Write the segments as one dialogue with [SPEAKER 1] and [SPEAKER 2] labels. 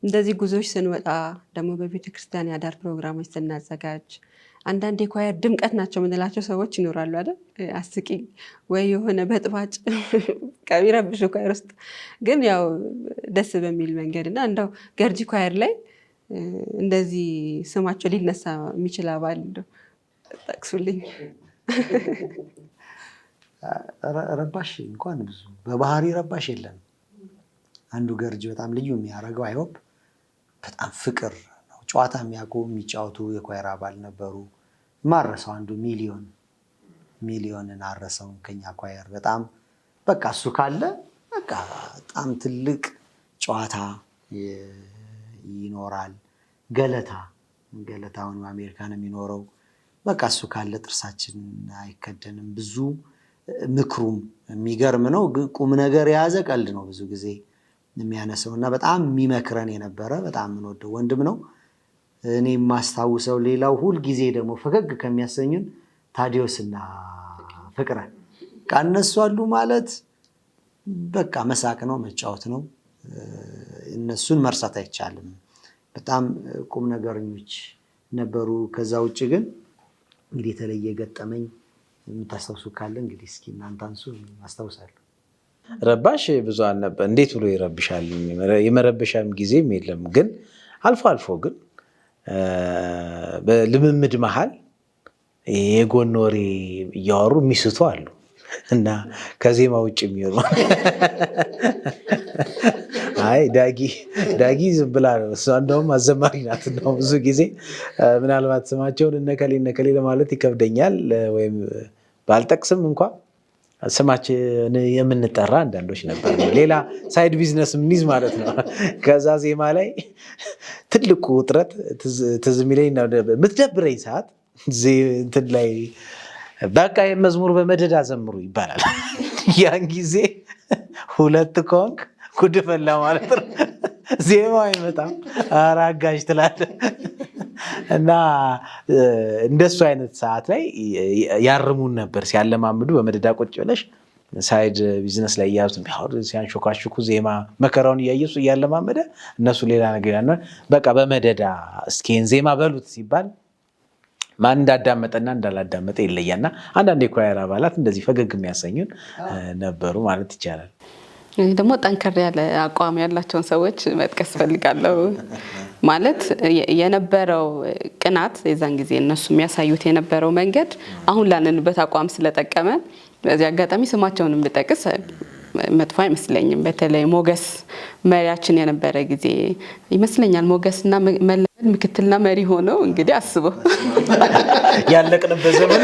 [SPEAKER 1] እንደዚህ ጉዞዎች ስንወጣ ደግሞ በቤተክርስቲያን ያዳር ፕሮግራሞች ስናዘጋጅ አንዳንድ የኳየር ድምቀት ናቸው የምንላቸው ሰዎች ይኖራሉ አይደል? አስቂኝ ወይ የሆነ በጥባጭ ከሚረብሹ ኳየር ውስጥ ግን ያው ደስ በሚል መንገድ እና እንደው ገርጂ ኳየር ላይ እንደዚህ ስማቸው ሊነሳ የሚችል አባል እንደው ጠቅሱልኝ።
[SPEAKER 2] ረባሽ እንኳን ብዙ በባህሪ ረባሽ የለም። አንዱ ገርጂ በጣም ልዩ የሚያደርገው አይሆፕ በጣም ፍቅር ነው። ጨዋታ የሚያውቁ የሚጫወቱ የኳየር አባል ነበሩ። ማረሰው አንዱ ሚሊዮንን አረሰው ከኛ ኳየር በጣም በቃ እሱ ካለ በቃ በጣም ትልቅ ጨዋታ ይኖራል። ገለታውን አሜሪካን የሚኖረው በቃ እሱ ካለ ጥርሳችን አይከደንም። ብዙ ምክሩም የሚገርም ነው። ቁም ነገር የያዘ ቀልድ ነው ብዙ ጊዜ የሚያነሳውና በጣም የሚመክረን የነበረ በጣም የምንወደው ወንድም ነው። እኔ የማስታውሰው ሌላው ሁል ጊዜ ደግሞ ፈገግ ከሚያሰኙን ታዲዮስና ፍቅረ እነሱ አሉ ማለት በቃ መሳቅ ነው መጫወት ነው። እነሱን መርሳት አይቻልም። በጣም ቁም ነገረኞች ነበሩ። ከዛ ውጭ ግን እንግዲህ የተለየ ገጠመኝ የምታስታውሱ ካለ እንግዲህ እስኪ እናንተ አንሱ። አስታውሳለሁ።
[SPEAKER 3] ረባሽ ብዙ አልነበር። እንዴት ብሎ ይረብሻል? የመረበሻም ጊዜም የለም። ግን አልፎ አልፎ ግን በልምምድ መሃል የጎን ወሬ እያወሩ የሚስቱ አሉ እና ከዜማ ውጭ የሚሆኑ አይ ዳጊ ዝም ብላ ነው እሷ እንደውም አዘማሪ ናት። እንደውም ብዙ ጊዜ ምናልባት ስማቸውን እነከሌ ለማለት ይከብደኛል ወይም ባልጠቅስም እንኳን ስማችን የምንጠራ አንዳንዶች ነበር። ሌላ ሳይድ ቢዝነስ ምንይዝ ማለት ነው። ከዛ ዜማ ላይ ትልቁ ውጥረት ትዝ የሚለኝ የምትደብረኝ ሰዓት እንትን ላይ በቃ የመዝሙር በመደዳ ዘምሩ ይባላል። ያን ጊዜ ሁለት ከሆንክ ጉድ ፈላ ማለት ነው። ዜማው አይመጣም፣ ኧረ አጋዥ ትላለህ። እና እንደሱ አይነት ሰዓት ላይ ያርሙን ነበር ሲያለማምዱ። በመደዳ ቁጭ ብለሽ ሳይድ ቢዝነስ ላይ እያዙ ሲያንሾካሹኩ ዜማ መከራውን እያየሱ እያለማመደ እነሱ ሌላ ነገር ያነ በቃ በመደዳ እስኪን ዜማ በሉት ሲባል ማን እንዳዳመጠና እንዳላዳመጠ ይለያልና አንዳንድ የኳየር አባላት እንደዚህ ፈገግ የሚያሰኙን ነበሩ ማለት ይቻላል።
[SPEAKER 1] ደግሞ ጠንከር ያለ አቋም ያላቸውን ሰዎች መጥቀስ ፈልጋለሁ። ማለት የነበረው ቅናት የዛን ጊዜ እነሱ የሚያሳዩት የነበረው መንገድ አሁን ላንንበት አቋም ስለጠቀመ በዚህ አጋጣሚ ስማቸውንም ብጠቅስ መጥፎ አይመስለኝም። በተለይ ሞገስ መሪያችን የነበረ ጊዜ ይመስለኛል። ሞገስና መለመድ ምክትልና መሪ ሆነው እንግዲህ አስበው
[SPEAKER 3] ያለቅንበት ዘመን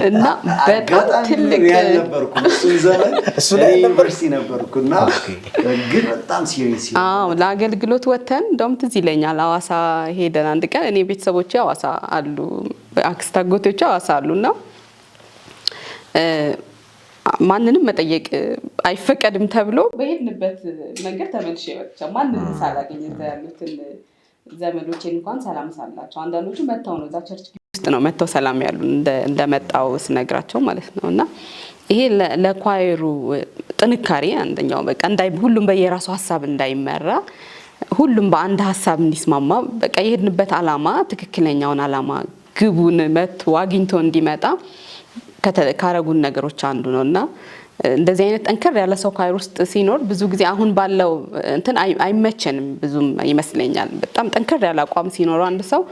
[SPEAKER 1] እና በጣም ትልቅ
[SPEAKER 2] ያልነበርኩ እሱ ላይ ዩኒቨርሲቲ ነበርኩና ግን በጣም ሲሪየስ
[SPEAKER 1] ለአገልግሎት ወተን እንደውም ትዝ ይለኛል ሐዋሳ ሄደን አንድ ቀን እኔ ቤተሰቦቼ ሐዋሳ አሉ፣ አክስት አጎቶቼ ሐዋሳ አሉና ማንንም መጠየቅ አይፈቀድም ተብሎ በሄድንበት መንገድ ተመልሼ ወጥቼ ማንንም ሳላገኝ ያሉትን ዘመዶቼን እንኳን ሰላም ሳላቸው አንዳንዶቹ መተው ነው እዛ ቸርች ውስጥ ነው መተው ሰላም ያሉ እንደመጣው ስነግራቸው ማለት ነውና ይሄ ለኳየሩ ጥንካሬ አንደኛው በቃ ሁሉም በየራሱ ሐሳብ እንዳይመራ ሁሉም በአንድ ሐሳብ እንዲስማማ በቃ የሄድንበት ዓላማ ትክክለኛውን ዓላማ ግቡን መጥቶ አግኝቶ እንዲመጣ ካረጉን ነገሮች አንዱ ነውና እንደዚህ አይነት ጠንከር ያለ ሰው ኳየር ውስጥ ሲኖር ብዙ ጊዜ አሁን ባለው እንትን አይመቸንም ብዙም ይመስለኛል። በጣም ጠንከር ያለ አቋም ሲኖረው አንድ ሰው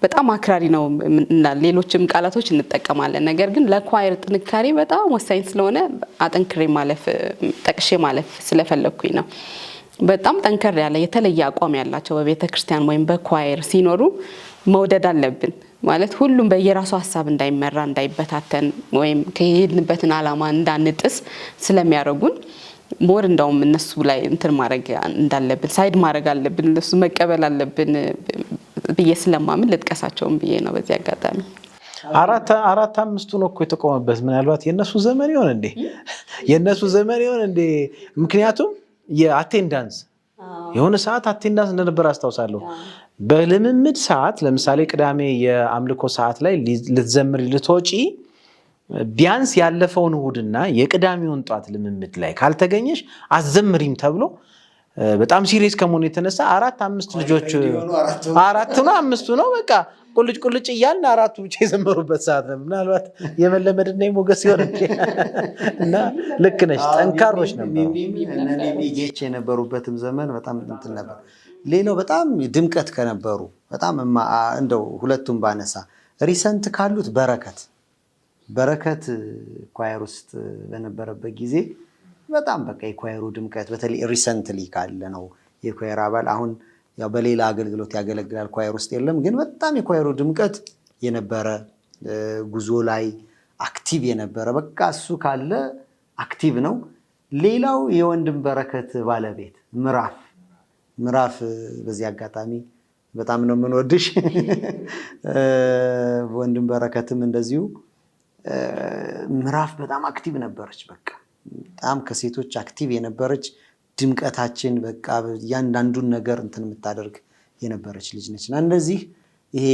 [SPEAKER 1] በጣም አክራሪ ነው እና ሌሎችም ቃላቶች እንጠቀማለን። ነገር ግን ለኳየር ጥንካሬ በጣም ወሳኝ ስለሆነ አጠንክሬ ጠቅሼ ማለፍ ስለፈለኩኝ ነው። በጣም ጠንከር ያለ የተለየ አቋም ያላቸው በቤተክርስቲያን ወይም በኳየር ሲኖሩ መውደድ አለብን። ማለት ሁሉም በየራሱ ሐሳብ እንዳይመራ እንዳይበታተን ወይም ከሄድንበትን ዓላማ እንዳንጥስ ስለሚያረጉን ሞር እንደውም እነሱ ላይ እንትን ማድረግ እንዳለብን ሳይድ ማድረግ አለብን፣ እነሱ መቀበል አለብን ብዬ ስለማምን ልጥቀሳቸውም ብዬ ነው። በዚህ አጋጣሚ
[SPEAKER 3] አራት አምስቱን እኮ የተቆመበት ምናልባት የነሱ ዘመን ይሆን እንዴ? ምክንያቱም የአቴንዳንስ የሆነ ሰዓት አቴንዳንስ እንደነበር አስታውሳለሁ። በልምምድ ሰዓት ለምሳሌ ቅዳሜ የአምልኮ ሰዓት ላይ ልትዘምሪ ልትወጪ ቢያንስ ያለፈውን እሁድና የቅዳሜውን ጧት ልምምድ ላይ ካልተገኘሽ አዘምሪም ተብሎ በጣም ሲሪየስ ከመሆኑ የተነሳ 4-5 ልጆች 4 ነው 5 ነው በቃ ቁልጭ እያልን 4ቱ ብቻ የዘመሩበት ሰዓት ነው። ምናልባት የመለመድና የሞገስ ሲሆን እና ልክ ነሽ፣ ጠንካሮች ነበሩ።
[SPEAKER 2] ጌች የነበሩበትም ዘመን በጣም እንትን ነበር። ሌላው በጣም ድምቀት ከነበሩ በጣም እንደው ሁለቱም ባነሳ ሪሰንት ካሉት በረከት ኳየር ውስጥ በነበረበት ጊዜ በጣም በቃ የኳየሩ ድምቀት በተለይ ሪሰንትሊ ካለ ነው የኳየር አባል አሁን ያው በሌላ አገልግሎት ያገለግላል ኳየር ውስጥ የለም፣ ግን በጣም የኳየሩ ድምቀት የነበረ ጉዞ ላይ አክቲቭ የነበረ በቃ እሱ ካለ አክቲቭ ነው። ሌላው የወንድም በረከት ባለቤት ምዕራፍ በዚህ አጋጣሚ በጣም ነው የምንወድሽ። ወንድም በረከትም እንደዚሁ ምዕራፍ በጣም አክቲቭ ነበረች። በቃ በጣም ከሴቶች አክቲቭ የነበረች ድምቀታችን በቃ ያንዳንዱን ነገር እንትን የምታደርግ የነበረች ልጅ ነች። እና እንደዚህ ይሄ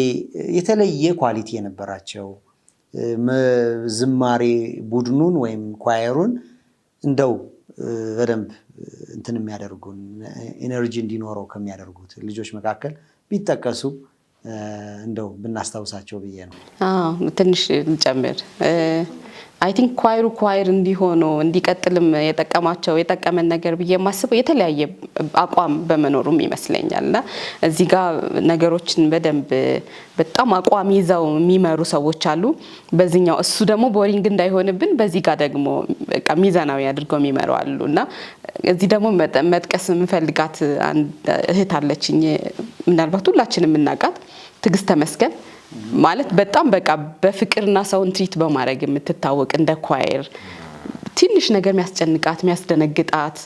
[SPEAKER 2] የተለየ ኳሊቲ የነበራቸው ዝማሬ ቡድኑን ወይም ኳየሩን እንደው በደንብ እንትን የሚያደርጉን ኢነርጂ እንዲኖረው ከሚያደርጉት ልጆች መካከል ቢጠቀሱ እንደው ብናስታውሳቸው ብዬ ነው።
[SPEAKER 1] ትንሽ ልጨምር። አይ ቲንክ ኳየር እንዲሆኑ እንዲቀጥልም የጠቀመን ነገር ብዬ የማስበው የተለያየ አቋም በመኖሩም ይመስለኛልና እዚህ ጋር ነገሮችን በደንብ በጣም አቋም ይዘው የሚመሩ ሰዎች አሉ። በዚህኛው እሱ ደግሞ ቦሪንግ እንዳይሆንብን በዚህ ጋር ደግሞ በቃ ሚዛናዊ አድርገው የሚመሩ አሉና እዚህ ደግሞ መጥቀስ የምፈልጋት አንድ እህት አለችኝ። ምናልባት ሁላችንም የምናውቃት ትዕግስት ተመስገን ማለት በጣም በቃ በፍቅርና ሰውን ትሪት በማድረግ የምትታወቅ እንደ ኳየር ትንሽ ነገር የሚያስጨንቃት የሚያስደነግጣት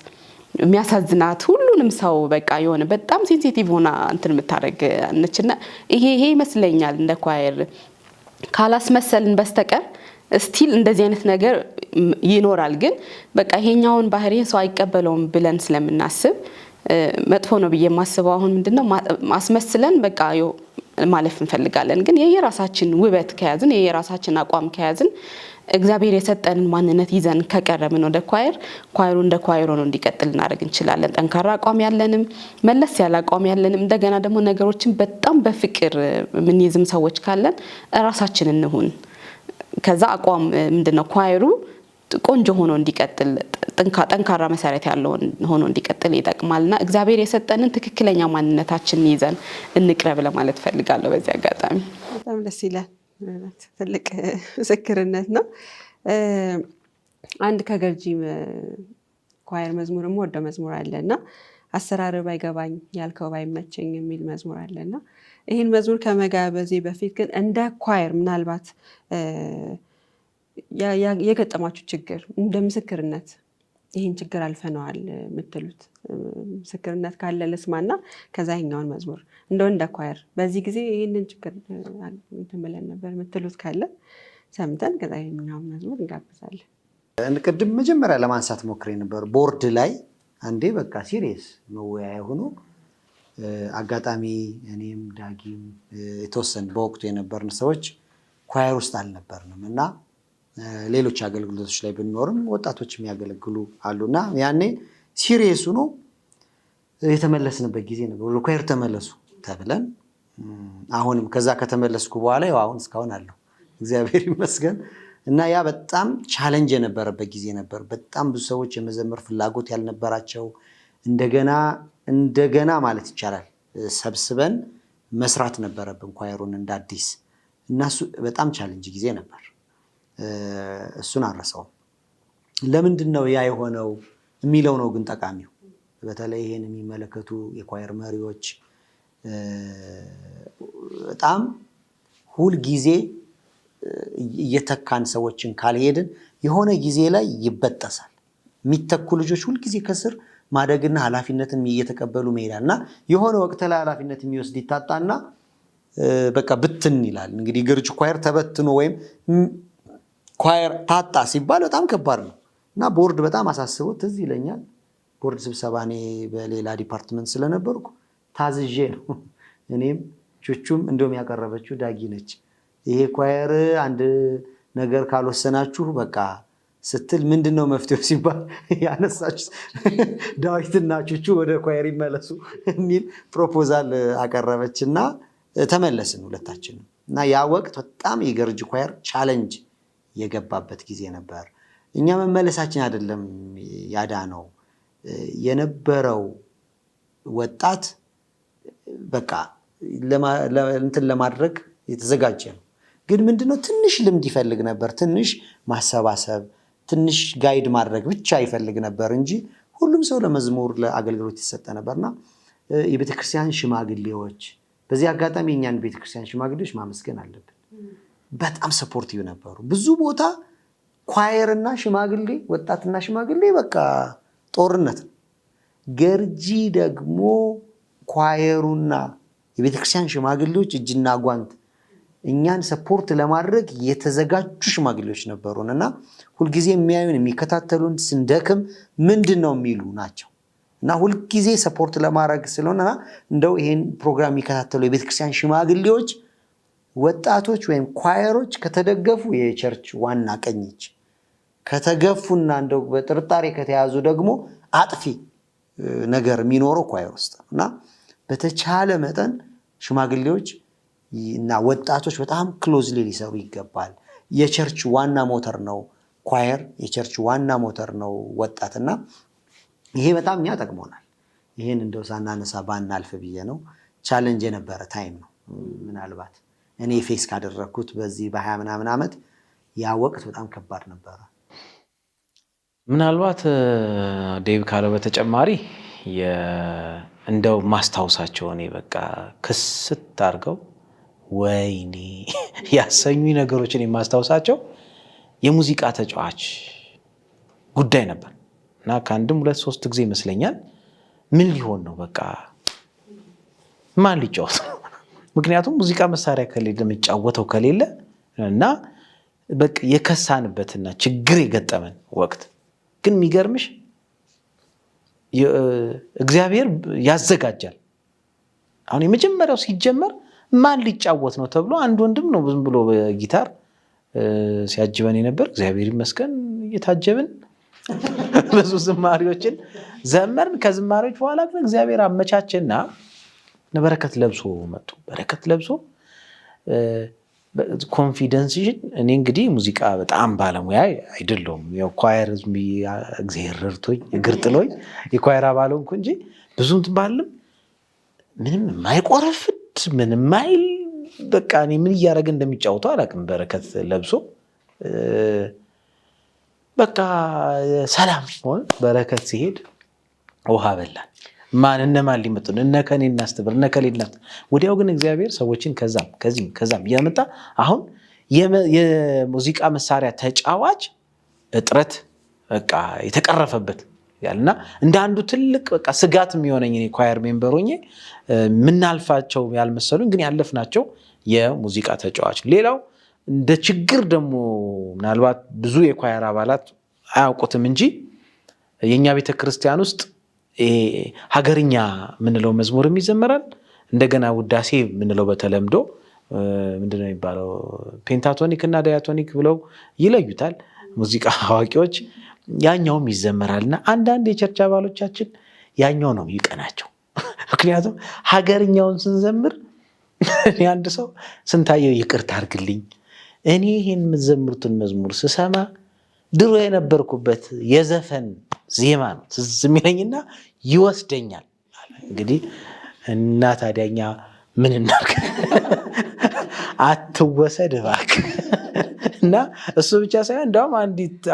[SPEAKER 1] የሚያሳዝናት ሁሉንም ሰው በቃ የሆነ በጣም ሴንሲቲቭ ሆና እንትን የምታደርግ ነችና ይሄ ይመስለኛል እንደ ኳየር ካላስመሰልን በስተቀር ስቲል እንደዚህ አይነት ነገር ይኖራል። ግን በቃ ይሄኛውን ባህሪን ሰው አይቀበለውም ብለን ስለምናስብ መጥፎ ነው ብዬ የማስበው አሁን ምንድነው ማስመስለን በቃ ማለፍ እንፈልጋለን። ግን የየራሳችን ውበት ከያዝን የየራሳችን አቋም ከያዝን እግዚአብሔር የሰጠንን ማንነት ይዘን ከቀረብን ወደ ኳየሩ እንደ ኳየር ሆኖ እንዲቀጥል እናደርግ እንችላለን። ጠንካራ አቋም ያለንም መለስ ያለ አቋም ያለንም እንደገና ደግሞ ነገሮችን በጣም በፍቅር ምንይዝም ሰዎች ካለን ራሳችን እንሁን። ከዛ አቋም ምንድነው ኳየሩ ቆንጆ ሆኖ እንዲቀጥል ጠንካራ መሰረት ያለው ሆኖ እንዲቀጥል ይጠቅማልና እግዚአብሔር የሰጠንን ትክክለኛ ማንነታችንን ይዘን እንቅረብ ለማለት ፈልጋለሁ። በዚህ አጋጣሚ
[SPEAKER 4] በጣም ደስ ይላል። ትልቅ ምስክርነት ነው። አንድ ከገርጂ ኳየር መዝሙርም ወደ መዝሙር አለና አሰራር ባይገባኝ ያልከው ባይመቸኝ የሚል መዝሙር አለና ይህን መዝሙር ከመጋበዜ በፊት ግን እንደ ኳየር ምናልባት የገጠማችሁ ችግር እንደ ምስክርነት ይህን ችግር አልፈነዋል የምትሉት ምስክርነት ካለ ልስማና ከዛ ይሄኛውን መዝሙር እንደው እንደ ኳየር በዚህ ጊዜ ይህንን ችግር እንትን ብለን ነበር የምትሉት ካለ ሰምተን ከዛ ይሄኛውን መዝሙር እንጋብዛለን።
[SPEAKER 2] ቅድም መጀመሪያ ለማንሳት ሞክሬ ነበር። ቦርድ ላይ አንዴ በቃ ሲሪየስ መወያያ ሆኖ አጋጣሚ እኔም ዳጊም የተወሰነ በወቅቱ የነበርን ሰዎች ኳየር ውስጥ አልነበርንም እና ሌሎች አገልግሎቶች ላይ ብንኖርም ወጣቶች የሚያገለግሉ አሉና ያኔ ሲሪየስ ሆኖ የተመለስንበት ጊዜ ነበር። ወደ ኳየር ተመለሱ ተብለን አሁንም ከዛ ከተመለስኩ በኋላ ያው አሁን እስካሁን አለው እግዚአብሔር ይመስገን። እና ያ በጣም ቻሌንጅ የነበረበት ጊዜ ነበር። በጣም ብዙ ሰዎች የመዘመር ፍላጎት ያልነበራቸው እንደገና ማለት ይቻላል ሰብስበን መስራት ነበረብን ኳየሩን እንዳዲስ እና በጣም ቻሌንጅ ጊዜ ነበር። እሱን አረሳውም። ለምንድነው ያ የሆነው የሚለው ነው ግን ጠቃሚው። በተለይ ይሄን የሚመለከቱ የኳየር መሪዎች በጣም ሁል ጊዜ እየተካን ሰዎችን ካልሄድን የሆነ ጊዜ ላይ ይበጠሳል። የሚተኩ ልጆች ሁል ጊዜ ከስር ማደግና ኃላፊነትን እየተቀበሉ መሄዳልና የሆነ ወቅት ላይ ኃላፊነት የሚወስድ ይታጣና በቃ ብትን ይላል። እንግዲህ ገርጂ ኳየር ተበትኖ ወይም ኳየር ታጣ ሲባል በጣም ከባድ ነው እና ቦርድ በጣም አሳስቦት ትዝ ይለኛል። ቦርድ ስብሰባ እኔ በሌላ ዲፓርትመንት ስለነበርኩ ታዝዤ ነው እኔም ቹቹም እንደውም ያቀረበችው ዳጊ ነች። ይሄ ኳየር አንድ ነገር ካልወሰናችሁ በቃ ስትል ምንድነው መፍትሄው ሲባል ያነሳችሁ ዳዊትና ቹቹ ወደ ኳየር ይመለሱ የሚል ፕሮፖዛል አቀረበችና ተመለስን ሁለታችንም። እና ያ ወቅት በጣም የገርጂ ኳየር ቻሌንጅ የገባበት ጊዜ ነበር። እኛ መመለሳችን አይደለም ያዳነው የነበረው ወጣት በቃ እንትን ለማድረግ የተዘጋጀ ነው። ግን ምንድነው ትንሽ ልምድ ይፈልግ ነበር፣ ትንሽ ማሰባሰብ፣ ትንሽ ጋይድ ማድረግ ብቻ ይፈልግ ነበር እንጂ ሁሉም ሰው ለመዝሙር ለአገልግሎት ይሰጠ ነበርና የቤተክርስቲያን ሽማግሌዎች በዚህ አጋጣሚ የኛን ቤተክርስቲያን ሽማግሌዎች ማመስገን አለብን። በጣም ሰፖርቲቭ ነበሩ። ብዙ ቦታ ኳየርና ሽማግሌ ወጣትና ሽማግሌ በቃ ጦርነት ነው። ገርጂ ደግሞ ኳየሩና የቤተክርስቲያን ሽማግሌዎች እጅና ጓንት እኛን ሰፖርት ለማድረግ የተዘጋጁ ሽማግሌዎች ነበሩና ሁልጊዜ የሚያዩን የሚከታተሉን ስንደክም ምንድነው የሚሉ ናቸው እና ሁልጊዜ ሰፖርት ለማድረግ ስለሆነ እንደው ይሄን ፕሮግራም የሚከታተሉ የቤተክርስቲያን ሽማግሌዎች ወጣቶች ወይም ኳየሮች ከተደገፉ የቸርች ዋና ቀኝች ከተገፉና እንደው በጥርጣሬ ከተያዙ ደግሞ አጥፊ ነገር የሚኖረው ኳየር ውስጥ እና በተቻለ መጠን ሽማግሌዎች እና ወጣቶች በጣም ክሎዝሊ ሊሰሩ ይገባል። የቸርች ዋና ሞተር ነው ኳየር፣ የቸርች ዋና ሞተር ነው ወጣትና ይሄ በጣም እኛ ጠቅሞናል። ይሄን እንደው ሳናነሳ ባናልፍ ብዬ ነው። ቻሌንጅ የነበረ ታይም ነው። ምናልባት እኔ ፌስ ካደረኩት በዚህ በ20 ምናምን ዓመት ያ ወቅት በጣም ከባድ ነበረ።
[SPEAKER 3] ምናልባት ዴቭ ካለው በተጨማሪ እንደው ማስታወሳቸው እኔ በቃ ክስት አድርገው ወይኔ ያሰኙኝ ነገሮችን የማስታወሳቸው የሙዚቃ ተጫዋች ጉዳይ ነበር እና ከአንድም 2-3 ጊዜ ይመስለኛል ምን ሊሆን ነው በቃ ማን ሊጫወት ነው? ምክንያቱም ሙዚቃ መሳሪያ ከሌለ የሚጫወተው ከሌለ እና በቃ የከሳንበትና ችግር የገጠመን ወቅት ግን የሚገርምሽ እግዚአብሔር ያዘጋጃል። አሁን የመጀመሪያው ሲጀመር ማን ሊጫወት ነው ተብሎ አንድ ወንድም ነው ዝም ብሎ በጊታር ሲያጅበን የነበር። እግዚአብሔር ይመስገን እየታጀብን ብዙ ዝማሬዎችን ዘመርን። ከዝማሬዎች በኋላ ግን እግዚአብሔር አመቻችና በረከት ለብሶ መጡ። በረከት ለብሶ ኮንፊደንስሽን እኔ እንግዲህ ሙዚቃ በጣም ባለሙያ አይደለሁም። ያው ኳየር እግዚአብሔር ረድቶኝ እግር ጥሎኝ የኳየር አባል ሆንኩ እንጂ ብዙም ባልም ምንም የማይቆረፍድ ምንም ማይል በቃ እኔ ምን እያደረገ እንደሚጫወተው አላውቅም። በረከት ለብሶ በቃ ሰላም ሆነ። በረከት ሲሄድ ውሃ በላን። ማን እነማን ሊመጡ ነው? እነከኔ እናስተብር እነከሌ እናት። ወዲያው ግን እግዚአብሔር ሰዎችን ከዛም እያመጣ አሁን የሙዚቃ መሳሪያ ተጫዋች እጥረት በቃ የተቀረፈበት ያልና እንደ አንዱ ትልቅ በቃ ስጋት የሚሆነኝ እኔ ኳየር ሜምበር ሆኜ ምናልፋቸው ያልመሰሉኝ ግን ያለፍናቸው የሙዚቃ ተጫዋች። ሌላው እንደ ችግር ደግሞ ምናልባት ብዙ የኳየር አባላት አያውቁትም እንጂ የኛ ቤተክርስቲያን ውስጥ ሀገርኛ ምንለው መዝሙርም ይዘመራል። እንደገና ውዳሴ ምንለው በተለምዶ ምንድነው የሚባለው ፔንታቶኒክ እና ዳያቶኒክ ብለው ይለዩታል ሙዚቃ አዋቂዎች። ያኛውም ይዘመራልና አንዳንድ የቸርች አባሎቻችን ያኛው ነው ይቀናቸው። ምክንያቱም ሀገርኛውን ስንዘምር አንድ ሰው ስንታየው ይቅርታ አድርግልኝ እኔ ይሄን የምትዘምሩትን መዝሙር ስሰማ ድሮ የነበርኩበት የዘፈን ዜማ ነው ትዝ የሚለኝና ይወስደኛል። እንግዲህ እና ታዲያኛ ምን እናድርግ? አትወሰድ እባክህ። እና እሱ ብቻ ሳይሆን እንደውም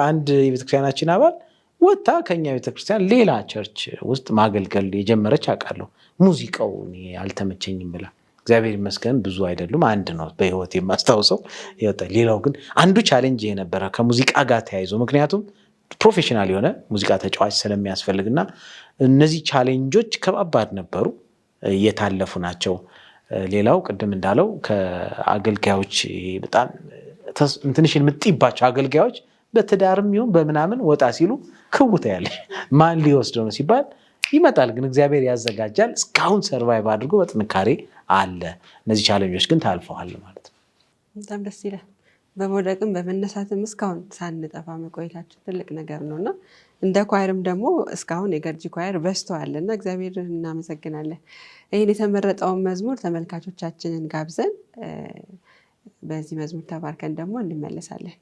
[SPEAKER 3] አንድ የቤተክርስቲያናችን አባል ወጣ ከኛ ቤተክርስቲያን ሌላ ቸርች ውስጥ ማገልገል የጀመረች አውቃለሁ። ሙዚቃው እኔ አልተመቸኝም ብላ እግዚአብሔር ይመስገን ብዙ አይደሉም አንድ ነው በህይወት የማስታውሰው ይወጣ። ሌላው ግን አንዱ ቻሌንጅ የነበረ ከሙዚቃ ጋር ተያይዞ ምክንያቱም ፕሮፌሽናል የሆነ ሙዚቃ ተጫዋች ስለሚያስፈልግና እነዚህ ቻሌንጆች ከባባድ ነበሩ፣ እየታለፉ ናቸው። ሌላው ቅድም እንዳለው ከአገልጋዮች በጣም እንትንሽን ምጥይባቸው አገልጋዮች በትዳርም ይሁን በምናምን ወጣ ሲሉ ክውታ ያለ ማን ሊወስደው ነው ሲባል ይመጣል። ግን እግዚአብሔር ያዘጋጃል። እስካሁን ሰርቫይቭ አድርጎ በጥንካሬ አለ። እነዚህ ቻሌንጆች ግን ታልፈዋል ማለት ነው።
[SPEAKER 4] በጣም ደስ ይላል። በመውደቅም በመነሳትም እስካሁን ሳንጠፋ መቆየታችን ትልቅ ነገር ነው እና እንደ ኳየርም ደግሞ እስካሁን የገርጂ ኳየር በዝተዋል እና እግዚአብሔር እናመሰግናለን። ይህን የተመረጠውን መዝሙር ተመልካቾቻችንን ጋብዘን በዚህ መዝሙር ተባርከን ደግሞ እንመለሳለን።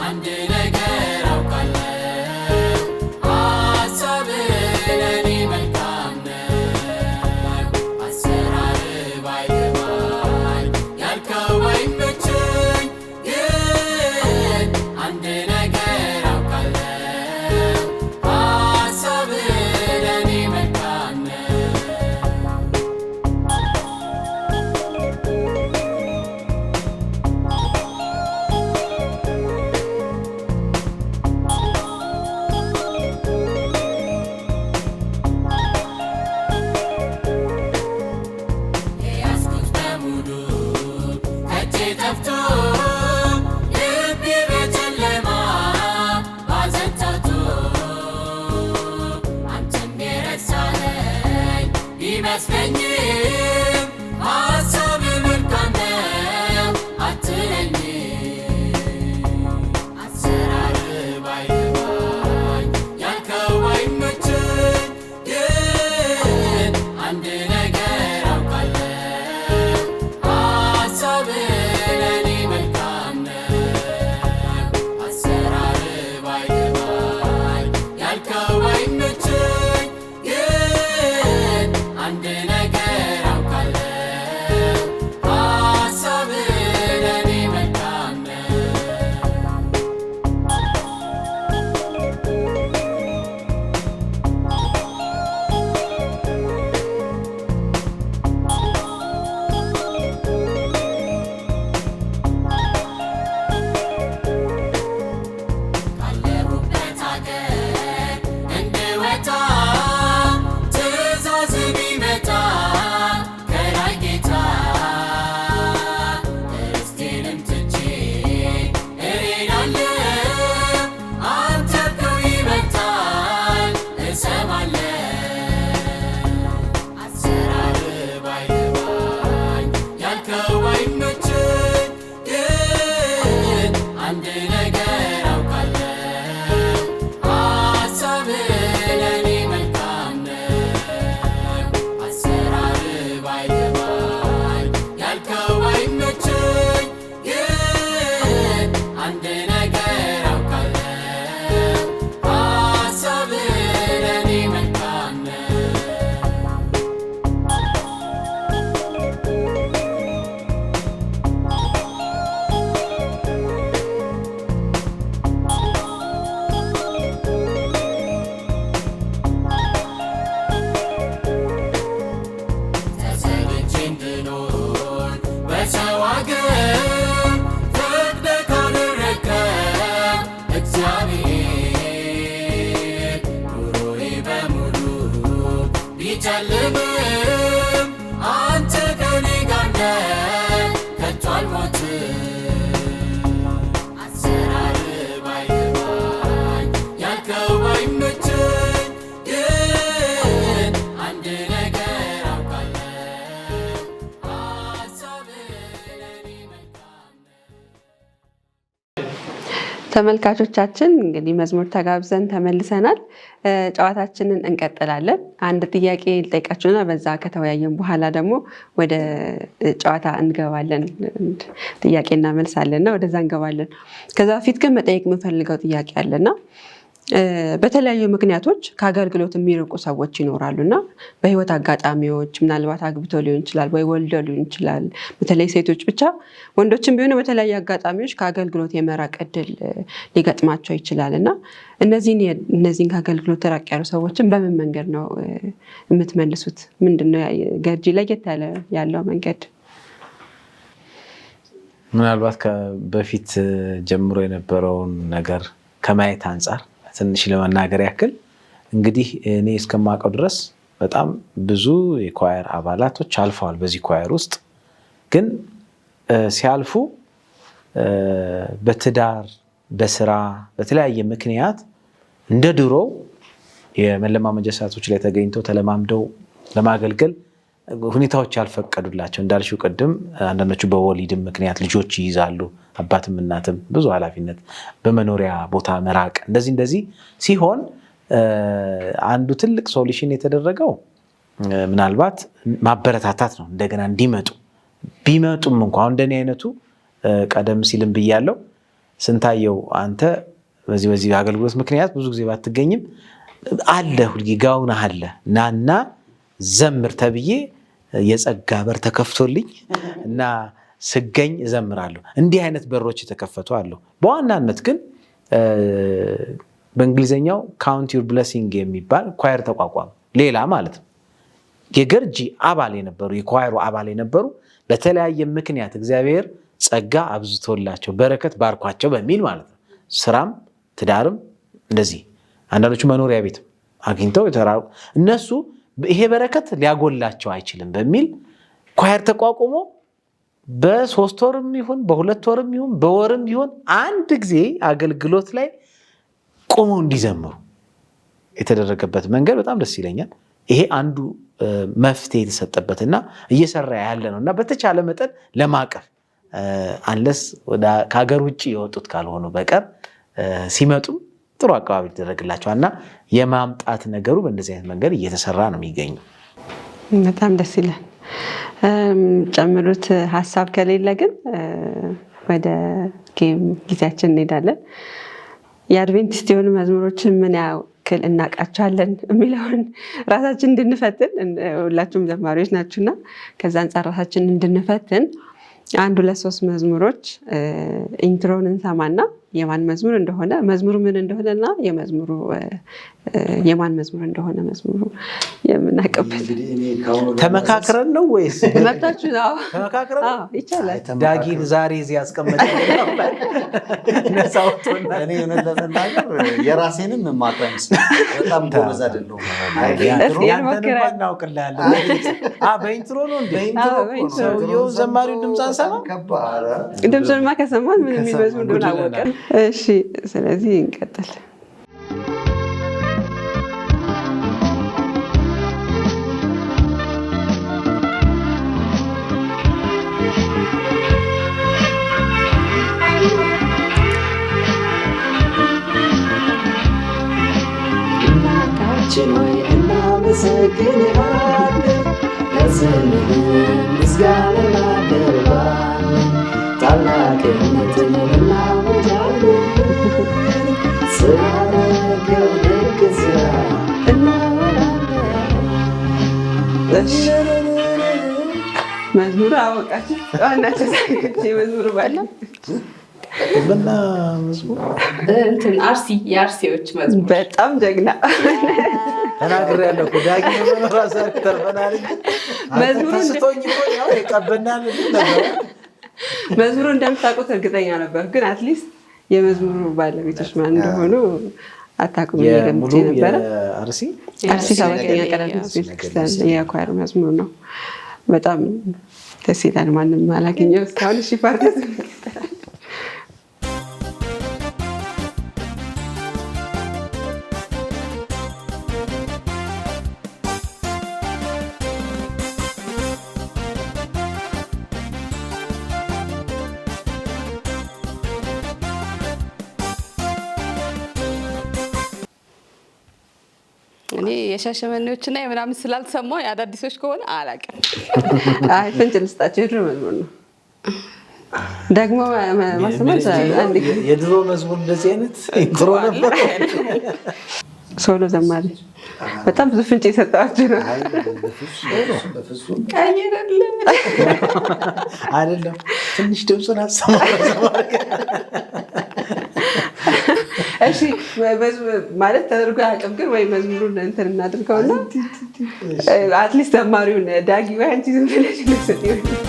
[SPEAKER 5] አንድ ነገር አውቃለሁ
[SPEAKER 4] ተመልካቾቻችን እንግዲህ መዝሙር ተጋብዘን ተመልሰናል። ጨዋታችንን እንቀጥላለን። አንድ ጥያቄ ልጠይቃችሁና በዛ ከተወያየን በኋላ ደግሞ ወደ ጨዋታ እንገባለን። ጥያቄና መልስ አለና ወደዛ እንገባለን። ከዛ በፊት ግን መጠየቅ የምፈልገው ጥያቄ አለና በተለያዩ ምክንያቶች ከአገልግሎት የሚርቁ ሰዎች ይኖራሉ እና በህይወት አጋጣሚዎች ምናልባት አግብተው ሊሆን ይችላል ወይ ወልደው ሊሆን ይችላል። በተለይ ሴቶች ብቻ ወንዶችም ቢሆኑ በተለያዩ አጋጣሚዎች ከአገልግሎት የመራቅ እድል ሊገጥማቸው ይችላል እና እነዚህን ከአገልግሎት ራቅ ያሉ ሰዎችን በምን መንገድ ነው የምትመልሱት? ምንድነው ገርጂ ለየት ያለው መንገድ?
[SPEAKER 3] ምናልባት በፊት ጀምሮ የነበረውን ነገር ከማየት አንጻር ትንሽ ለመናገር ያክል እንግዲህ እኔ እስከማውቀው ድረስ በጣም ብዙ የኳየር አባላቶች አልፈዋል። በዚህ ኳየር ውስጥ ግን ሲያልፉ በትዳር በስራ በተለያየ ምክንያት እንደ ድሮው የመለማመጃ ሰዓቶች ላይ ተገኝተው ተለማምደው ለማገልገል ሁኔታዎች ያልፈቀዱላቸው እንዳልሽው ቅድም አንዳንዶቹ በወሊድም ምክንያት ልጆች ይይዛሉ። አባትም እናትም ብዙ ኃላፊነት በመኖሪያ ቦታ መራቅ እንደዚህ ሲሆን አንዱ ትልቅ ሶሉሽን የተደረገው ምናልባት ማበረታታት ነው። እንደገና እንዲመጡ ቢመጡም እንኳን እንደኔ አይነቱ ቀደም ሲልም ብያለው ስንታየው አንተ በዚህ አገልግሎት ምክንያት ብዙ ጊዜ ባትገኝም አለ ሁልጊዜ ጋውና አለ ናና ዘምር ተብዬ የጸጋ በር ተከፍቶልኝ እና ስገኝ እዘምራለሁ። እንዲህ አይነት በሮች የተከፈቱ አሉ። በዋናነት ግን በእንግሊዘኛው ካውንት ዩር ብሌሲንግ የሚባል ኳየር ተቋቋመ። ሌላ ማለት ነው የገርጂ አባል የነበሩ የኳየሩ አባል የነበሩ በተለያየ ምክንያት እግዚአብሔር ጸጋ አብዝቶላቸው በረከት ባርኳቸው በሚል ማለት ነው ስራም ትዳርም እንደዚህ አንዳንዶቹ መኖሪያ ቤት አግኝተው የተራሩ እነሱ ይሄ በረከት ሊያጎላቸው አይችልም በሚል ኳየር ተቋቁሞ በ3 ወርም ይሁን በ2 ወርም ይሁን በወርም ይሁን አንድ ጊዜ አገልግሎት ላይ ቆመው እንዲዘምሩ የተደረገበት መንገድ በጣም ደስ ይለኛል። ይሄ አንዱ መፍትሄ የተሰጠበትና እየሰራ ያለ ነውና በተቻለ መጠን ለማቀፍ አንለስ ከሀገር ውጭ የወጡት ካልሆኑ በቀር ሲመጡም ጥሩ አቀባበል ይደረግላቸዋልና የማምጣት ነገሩ በእንደዚህ አይነት መንገድ እየተሰራ ነው የሚገኘው።
[SPEAKER 4] በጣም ደስ ይላል። ጨምሩት ሀሳብ ከሌለ ግን ወደ ጌም ጊዜያችን እንሄዳለን። የአድቬንቲስት የሆኑ መዝሙሮችን ምን ያክል እናውቃቸዋለን የሚለውን ራሳችን እንድንፈትን ሁላችሁም ዘማሪዎች ናችሁና ከዛ አንጻር ራሳችን እንድንፈትን 1-2-3 መዝሙሮች ኢንትሮን እንሰማና የማን መዝሙር እንደሆነ መዝሙሩ ምን እንደሆነና የመዝሙሩ የማን መዝሙር እንደሆነ መዝሙሩ የምናቀበት
[SPEAKER 3] ተመካክረን ነው ወይስ
[SPEAKER 4] መጣችሁ ነው?
[SPEAKER 3] ተመካክረን
[SPEAKER 4] ይቻላል።
[SPEAKER 2] ዳጊን ዛሬ እዚህ ያስቀመጠ
[SPEAKER 3] ነሳውቶና
[SPEAKER 2] እኔ የሆነ ለመናገር የራሴንም ማጥራንስ በጣም ጎበዝ አይደለሁም።
[SPEAKER 3] ያንተን እናውቅልሃለን። በኢንትሮ ነው እንዴ? ሰውየው ዘማሪው ድምፅ አንሰማ
[SPEAKER 2] ከባረ
[SPEAKER 4] ድምፅማ ከሰማን ምን የሚመዝሙ እንደሆነ አወቀን። እሺ ስለዚህ እንቀጥል።
[SPEAKER 5] ሆይ እናመሰግንሃለን፣ ለስምህ ምስጋና እናቀርባለን፣ ታላቅነትህን እናወጃለን፣ ስላደረግከው ድንቅ ሥራ እናወራለን።
[SPEAKER 4] መዝሙሩ አወቃችሁ? ዋናቸው የመዝሙሩ ባለ
[SPEAKER 3] በና መዝሙር
[SPEAKER 1] እንትን የአርሲዎች መዝሙር
[SPEAKER 4] በጣም ጀግና
[SPEAKER 3] ተናግሬያለሁ እኮ ዳጊ ነው ራሳችሁ ተርፈናል።
[SPEAKER 4] መዝሙሩ
[SPEAKER 3] ስቶኝ እኮ ያው የቀበናል ነበር።
[SPEAKER 4] መዝሙሩ እንደምታውቁት እርግጠኛ ነበር፣ ግን አትሊስት የመዝሙሩ ባለቤቶች ማን እንደሆኑ አታውቁም። ገምቼ ነበረ። አርሲ ሰባተኛ ቀዳማት ቤተክርስቲያን የኳየር መዝሙር ነው። በጣም ደስ ይላል። ማንም አላገኘው እስካሁን። እሺ ፓርቲስ
[SPEAKER 1] እኔ የሻሸመኔዎችና የምናምን ስላልሰማሁ የአዳዲሶች ከሆነ አላውቅም።
[SPEAKER 4] አይ ፍንጭ ልስጣቸው። የድሮ መዝሙር ነው ደግሞ ማሰማት
[SPEAKER 3] የድሮ መዝሙር እንደዚህ አይነት ኢንትሮ ነበር።
[SPEAKER 4] ሶሎ ዘማሪ በጣም ብዙ ፍንጭ የሰጠዋቸው ነው።
[SPEAKER 3] አይደለም ትንሽ ድምፁን አሰማ።
[SPEAKER 4] እሺ ማለት ተደርጎ አያውቅም፣ ግን ወይ መዝሙሩን እንትን እናድርገውና አትሊስት ዘማሪውን ዳጊ ወይ አንቺ ዝም ብለሽ ልትሰጥ ይሆናል።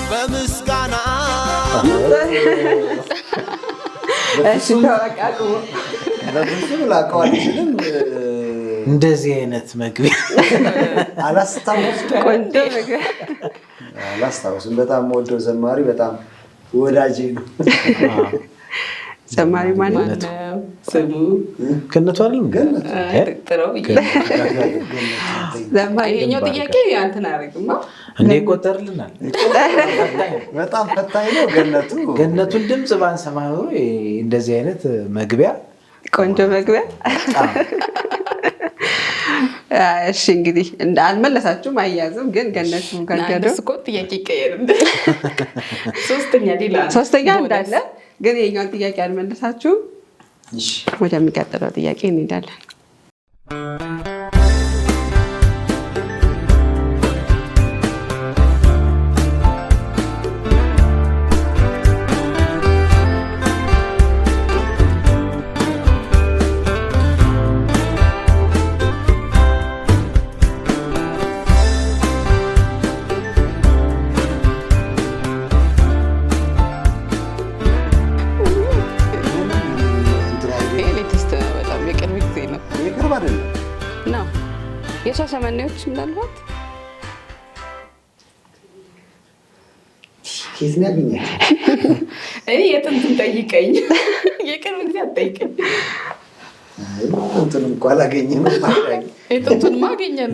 [SPEAKER 5] በምስጋና
[SPEAKER 3] እንደዚህ አይነት መግቢያ
[SPEAKER 2] አላስታውስም። በጣም ወደው ዘማሪ በጣም ወዳጄ ነው።
[SPEAKER 4] ዘማሪ ማለት
[SPEAKER 1] ስሙ
[SPEAKER 3] ገነቱ አይደለም?
[SPEAKER 1] ጥረው ይሄኛው ጥያቄ አንተን አያደርግማ
[SPEAKER 3] እንዴ ቆጠርልናል።
[SPEAKER 2] በጣም ፈታኝ ነው ገነቱ።
[SPEAKER 3] ገነቱን ድምፅ ባንሰማ ኖሮ እንደዚህ አይነት መግቢያ
[SPEAKER 4] ቆንጆ መግቢያ። እሺ እንግዲህ አልመለሳችሁም፣ አያዝም። ግን ገነቱ ከገደው
[SPEAKER 1] እኮ ጥያቄ ይቀየር እንደ
[SPEAKER 4] ሶስተኛ እንዳለ ግን የኛውን ጥያቄ አልመለሳችሁም። ወደሚቀጥለው ጥያቄ እንሄዳለን።
[SPEAKER 1] የሻሸመኔዎች ምናልባት
[SPEAKER 2] ኬት ነው ያገኘው?
[SPEAKER 1] እኔ የጥንቱን ጠይቀኝ፣ የቅርብ ጊዜ አትጠይቀኝ።
[SPEAKER 2] ጥንቱን እንኳን አላገኘንም።
[SPEAKER 1] የጥንቱን ማገኘን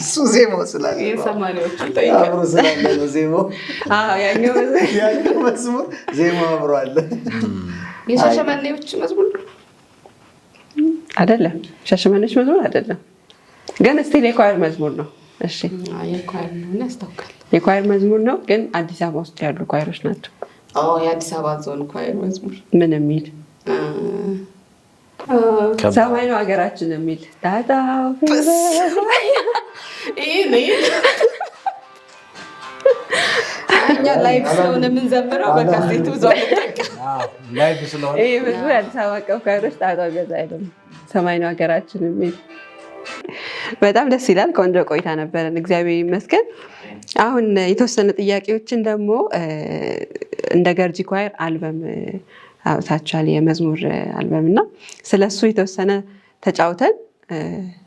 [SPEAKER 2] እሱ ዜማው ስላለ
[SPEAKER 1] የሰማሪዎቹ ጠይቀኝ
[SPEAKER 2] አብሮ ስላለ ነው ዜማው።
[SPEAKER 4] ያኛው
[SPEAKER 2] መዝሙር ዜማው አብሮ አለ።
[SPEAKER 1] የሻሸመኔዎች መዝሙር
[SPEAKER 4] አይደለም፣ ሻሸመኔዎች መዝሙር አይደለም፣ ግን ስቲል የኳየር መዝሙር ነው። እሺ
[SPEAKER 1] የኳየር ነው ያስታውቃል።
[SPEAKER 4] የኳየር መዝሙር ነው፣ ግን አዲስ አበባ ውስጥ ያሉ ኳየሮች ናቸው።
[SPEAKER 1] የአዲስ አበባ ዞን ኳየር መዝሙር
[SPEAKER 4] ምን የሚል ሰማይ ነው ሀገራችን የሚል ዳጣው
[SPEAKER 1] እኛ ላይቭ ስለሆነ የምንዘምረው በካሴቱ ብዙ
[SPEAKER 3] ላይቭ ስለሆነ
[SPEAKER 4] ይሄ መዝሙር የአዲስ አበባ አቀፍ ኳየሮች ዳጣው ገዛ አይደለም፣ ሰማይ ነው ሀገራችን የሚል። በጣም ደስ ይላል። ቆንጆ ቆይታ ነበረን፣ እግዚአብሔር ይመስገን። አሁን የተወሰነ ጥያቄዎችን ደግሞ እንደ ገርጂ ኳየር አልበም አውጥታችኋል፣ የመዝሙር አልበም እና ስለሱ የተወሰነ ተጫውተን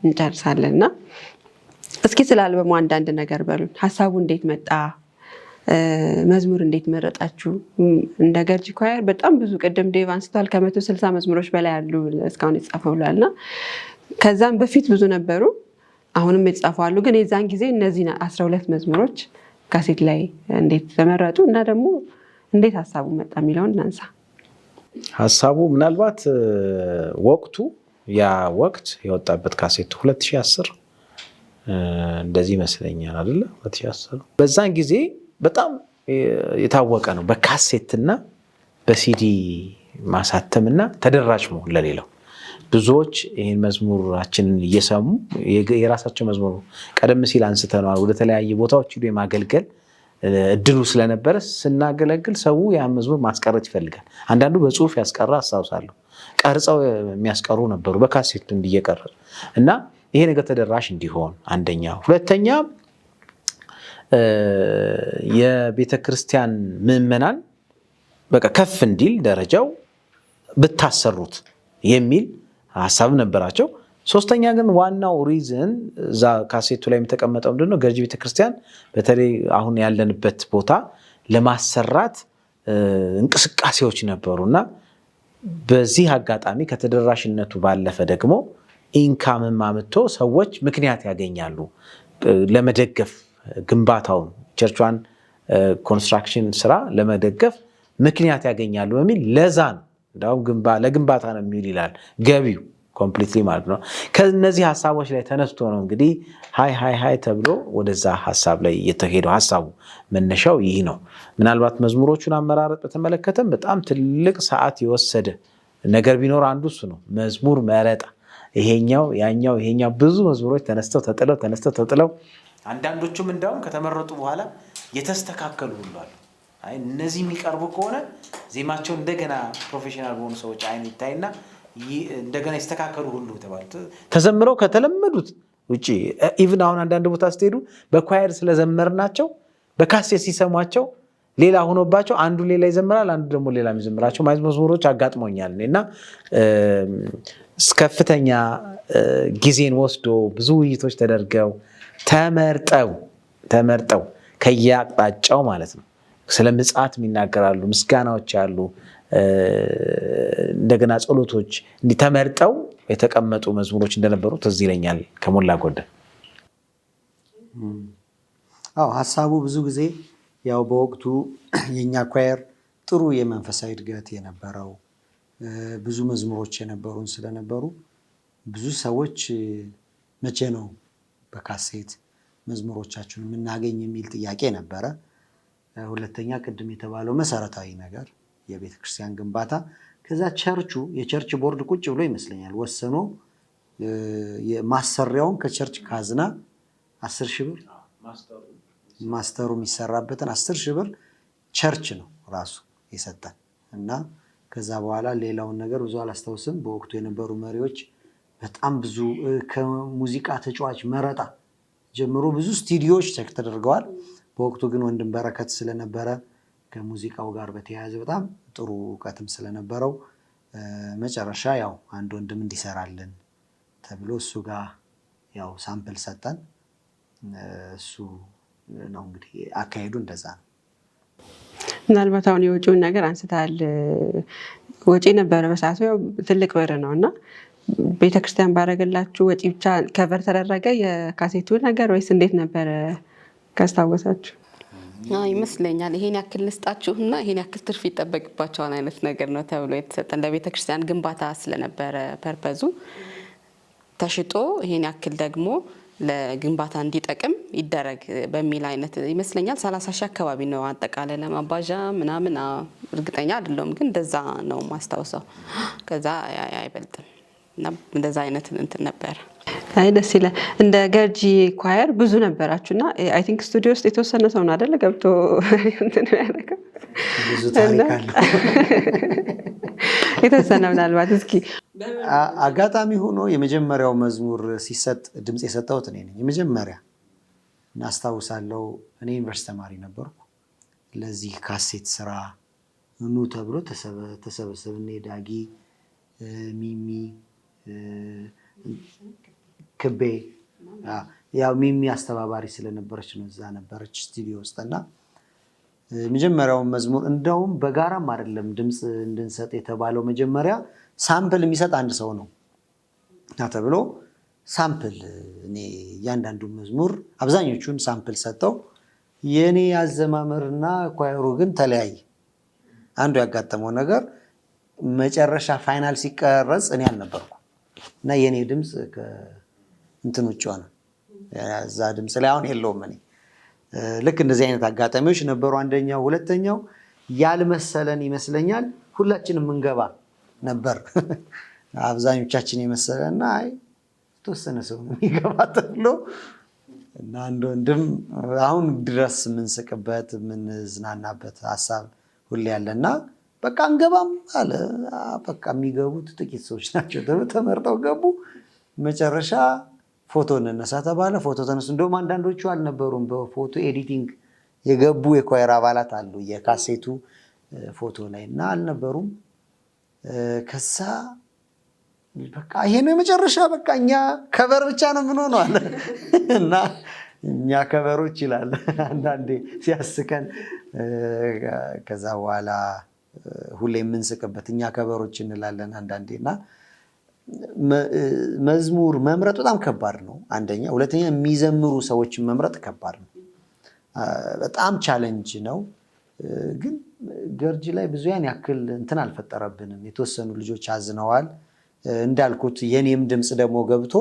[SPEAKER 4] እንጨርሳለን እና እስኪ ስለ አልበሙ አንዳንድ ነገር በሉን። ሀሳቡ እንዴት መጣ? መዝሙር እንዴት መረጣችሁ? እንደ ገርጂ ኳየር በጣም ብዙ ቅድም ዴቭ አንስቷል፣ ከ160 መዝሙሮች በላይ አሉ እስካሁን የተጻፈው ብሏል እና ከዛም በፊት ብዙ ነበሩ፣ አሁንም የተጻፉ አሉ። ግን የዛን ጊዜ እነዚህ 12 መዝሙሮች ካሴት ላይ እንዴት ተመረጡ እና ደግሞ እንዴት ሀሳቡ መጣ የሚለውን እናንሳ።
[SPEAKER 3] ሀሳቡ ምናልባት ወቅቱ ያ ወቅት የወጣበት ካሴቱ 2010 እንደዚህ ይመስለኛል አይደለ? 2010 በዛን ጊዜ በጣም የታወቀ ነው በካሴትና በሲዲ ማሳተምና ተደራሽ መሆን ለሌላው። ብዙዎች ይህን መዝሙራችንን እየሰሙ የራሳቸው መዝሙር ቀደም ሲል አንስተነዋል፣ ወደ ተለያየ ቦታዎች ሄዶ የማገልገል እድሉ ስለነበረ ስናገለግል ሰው ያን መዝሙር ማስቀረት ይፈልጋል። አንዳንዱ በጽሁፍ ያስቀራ አስታውሳለሁ፣ ቀርጸው የሚያስቀሩ ነበሩ በካሴቱ እንዲየቀረ እና ይሄ ነገር ተደራሽ እንዲሆን አንደኛ። ሁለተኛ የቤተክርስቲያን ምዕመናን በቃ ከፍ እንዲል ደረጃው ብታሰሩት የሚል ሀሳብ ነበራቸው። ሶስተኛ ግን ዋናው ሪዝን እዛ ካሴቱ ላይ የተቀመጠው ምንድነው? ገርጂ ቤተክርስቲያን በተለይ አሁን ያለንበት ቦታ ለማሰራት እንቅስቃሴዎች ነበሩና በዚህ አጋጣሚ ከተደራሽነቱ ባለፈ ደግሞ ኢንካምም አምጥቶ ሰዎች ምክንያት ያገኛሉ ለመደገፍ ግንባታውን ቸርቿን ኮንስትራክሽን ስራ ለመደገፍ ምክንያት ያገኛሉ በሚል ለዛ ነው እንዳውም ለግንባታ ነው የሚውል ይላል ገቢው ኮምፕሊትሊ ማለት ነው። ከነዚህ ሐሳቦች ላይ ተነስቶ ነው እንግዲህ ሃይ ተብሎ ወደዛ ሐሳብ ላይ የተሄደው። ሐሳቡ መነሻው ይህ ነው። ምናልባት መዝሙሮቹን አመራረጥ በተመለከተም በጣም ትልቅ ሰዓት የወሰደ ነገር ቢኖር አንዱ እሱ ነው። መዝሙር መረጣ ይሄኛው ብዙ መዝሙሮች ተነስተው ተጥለው አንዳንዶቹም እንዳውም ከተመረጡ በኋላ የተስተካከሉ ሁሉ አሉ። አይ እነዚህ የሚቀርቡ ከሆነ ዜማቸው እንደገና ፕሮፌሽናል በሆኑ ሰዎች አይን ይታይና እንደገና ይስተካከሉ ሁሉ ተዘምረው ከተለመዱት ውጪ ኢቭን አሁን አንዳንድ ቦታ ስትሄዱ በኳየር ስለዘመርናቸው በካሴት ሲሰሟቸው ሌላ ሆኖባቸው አንዱ ሌላ ይዘምራል፣ አንዱ ደግሞ ሌላ የሚዘምራቸው መዝሙሮች አጋጥሞኛል እና ከፍተኛ ጊዜን ወስዶ ብዙ ውይይቶች ተደርገው ተመርጠው ከየአቅጣጫው ማለት ነው ስለ ምጽአት የሚናገራሉ፣ ምስጋናዎች አሉ፣ እንደገና ጸሎቶች ተመርጠው የተቀመጡ መዝሙሮች እንደነበሩ ትዝ ይለኛል ከሞላ ጎደል።
[SPEAKER 2] ሐሳቡ ብዙ ጊዜ ያው በወቅቱ የኛ ኳየር ጥሩ የመንፈሳዊ እድገት የነበረው ብዙ መዝሙሮች የነበሩን ስለነበሩ ብዙ ሰዎች መቼ ነው በካሴት መዝሙሮቻችሁን የምናገኝ የሚል ጥያቄ ነበረ። ሁለተኛ ቅድም የተባለው መሰረታዊ ነገር የቤተ ክርስቲያን ግንባታ፣ ከዛ የቸርች ቦርድ ቁጭ ብሎ ይመስለኛል ወሰኖ ማሰሪያውን ከቸርች ካዝና 10,000 ብር ማስተሩ የሚሰራበትን 10,000 ብር ቸርች ነው ራሱ የሰጠን እና ከዛ በኋላ ሌላውን ነገር ብዙ አላስታውስም። በወቅቱ የነበሩ መሪዎች በጣም ብዙ ከሙዚቃ ተጫዋች መረጣ ጀምሮ ብዙ ስቱዲዮዎች ቼክ ተደርገዋል። በወቅቱ ግን ወንድም በረከት ስለነበረ ከሙዚቃው ጋር በተያያዘ በጣም ጥሩ እውቀትም ስለነበረው መጨረሻ ያው አንድ ወንድም እንዲሰራልን ተብሎ እሱ ጋር ያው ሳምፕል ሰጠን። እሱ ነው እንግዲህ አካሄዱ እንደዛ ነው።
[SPEAKER 4] ምናልባት አሁን የወጪውን ነገር አንስታል። ወጪ ነበረ በሰዓቱ ያው ትልቅ ብር ነው እና ቤተክርስቲያን ባረገላችሁ ወጪ ብቻ ከቨር ተደረገ የካሴቱ ነገር ወይስ እንዴት ነበረ ካስታወሳችሁ?
[SPEAKER 1] ይመስለኛል ይሄን ያክል ልስጣችሁና ይሄን ያክል ትርፍ ይጠበቅባቸዋል አይነት ነገር ነው ተብሎ የተሰጠን። ለቤተክርስቲያን ግንባታ ስለነበረ ፐርፐዙ ተሽጦ ይሄን ያክል ደግሞ ለግንባታ እንዲጠቅም ይደረግ በሚል አይነት ይመስለኛል 30,000 አካባቢ ነው አጠቃላይ ለማባዣ ምናምን እርግጠኛ አይደለሁም፣ ግን እንደዛ ነው ማስታወሰው። ከዛ አይበልጥም እና እንደዛ አይነት እንትን ነበር።
[SPEAKER 4] አይ ደስ ይላል። እንደ ገርጂ ኳየር ብዙ ነበራችሁና አይ ቲንክ ስቱዲዮ ውስጥ የተወሰነ ሰው ነው አይደል ገብቶ እንትን ያደረገው
[SPEAKER 2] ብዙ ታሪክ አለ።
[SPEAKER 4] የተወሰነ ምናልባት እስኪ
[SPEAKER 2] አጋጣሚ ሆኖ የመጀመሪያው መዝሙር ሲሰጥ ድምጽ የሰጠሁት እኔ ነኝ። የመጀመሪያ እናስታውሳለሁ። እኔ ዩኒቨርሲቲ ተማሪ ነበርኩ። ለዚህ ካሴት ስራ ኑ ተብሎ ተሰበሰብን። ዳጊ፣ ሚሚ፣ ክቤ ያው ሚሚ አስተባባሪ ስለነበረች ነው እዛ ነበረች ስቱዲዮ ውስጥና መጀመሪያውን መዝሙር እንደውም በጋራም አይደለም ድምጽ እንድንሰጥ የተባለው መጀመሪያ ሳምፕል የሚሰጥ አንድ ሰው ነው እና ተብሎ ሳምፕል እኔ እያንዳንዱ መዝሙር አብዛኞቹን ሳምፕል ሰጠው። የኔ አዘማመርና ኳየሩ ግን ተለያየ። አንዱ ያጋጠመው ነገር መጨረሻ ፋይናል ሲቀረጽ እኔ አልነበርኩ እና የኔ ድምጽ ከእንትን ውጭ ሆነ። እዛ ድምጽ ላይ አሁን የለውም እኔ። ልክ እንደዚህ አይነት አጋጣሚዎች ነበሩ። አንደኛው ሁለተኛው ያልመሰለን ይመስለኛል ሁላችንም እንገባ ነበር። አብዛኞቻችን የመሰለና አይ ተወሰነ ሰው ነው የሚገባ ተብሎ እና አንድ ወንድም አሁን ድረስ የምንስቅበት የምንዝናናበት ሀሳብ ሁሌ ያለና በቃ እንገባም አለ። በቃ የሚገቡት ጥቂት ሰዎች ናቸው ተመርጠው ገቡ። መጨረሻ ፎቶ እንነሳ ተባለ። ፎቶ ተነሱ። እንደውም አንዳንዶቹ አልነበሩም በፎቶ ኤዲቲንግ የገቡ የኳየር አባላት አሉ የካሴቱ ፎቶ ላይ እና አልነበሩም። ከዛ በቃ ይሄ ነው የመጨረሻ በቃ እኛ ከበር ብቻ ነው የምንሆነው አለ እና እኛ ከበሮች ይላል አንዳንዴ ሲያስቀን። ከዛ በኋላ ሁሌ የምንስቅበት እኛ ከበሮች እንላለን አንዳንዴ። እና መዝሙር መምረጥ በጣም ከባድ ነው አንደኛ። ሁለተኛ የሚዘምሩ ሰዎችን መምረጥ ከባድ ነው፣ በጣም ቻሌንጅ ነው። ግን ገርጂ ላይ ብዙ ያን ያክል እንትን አልፈጠረብንም። የተወሰኑ ልጆች አዝነዋል። እንዳልኩት የኔም ድምፅ ደግሞ ገብቶ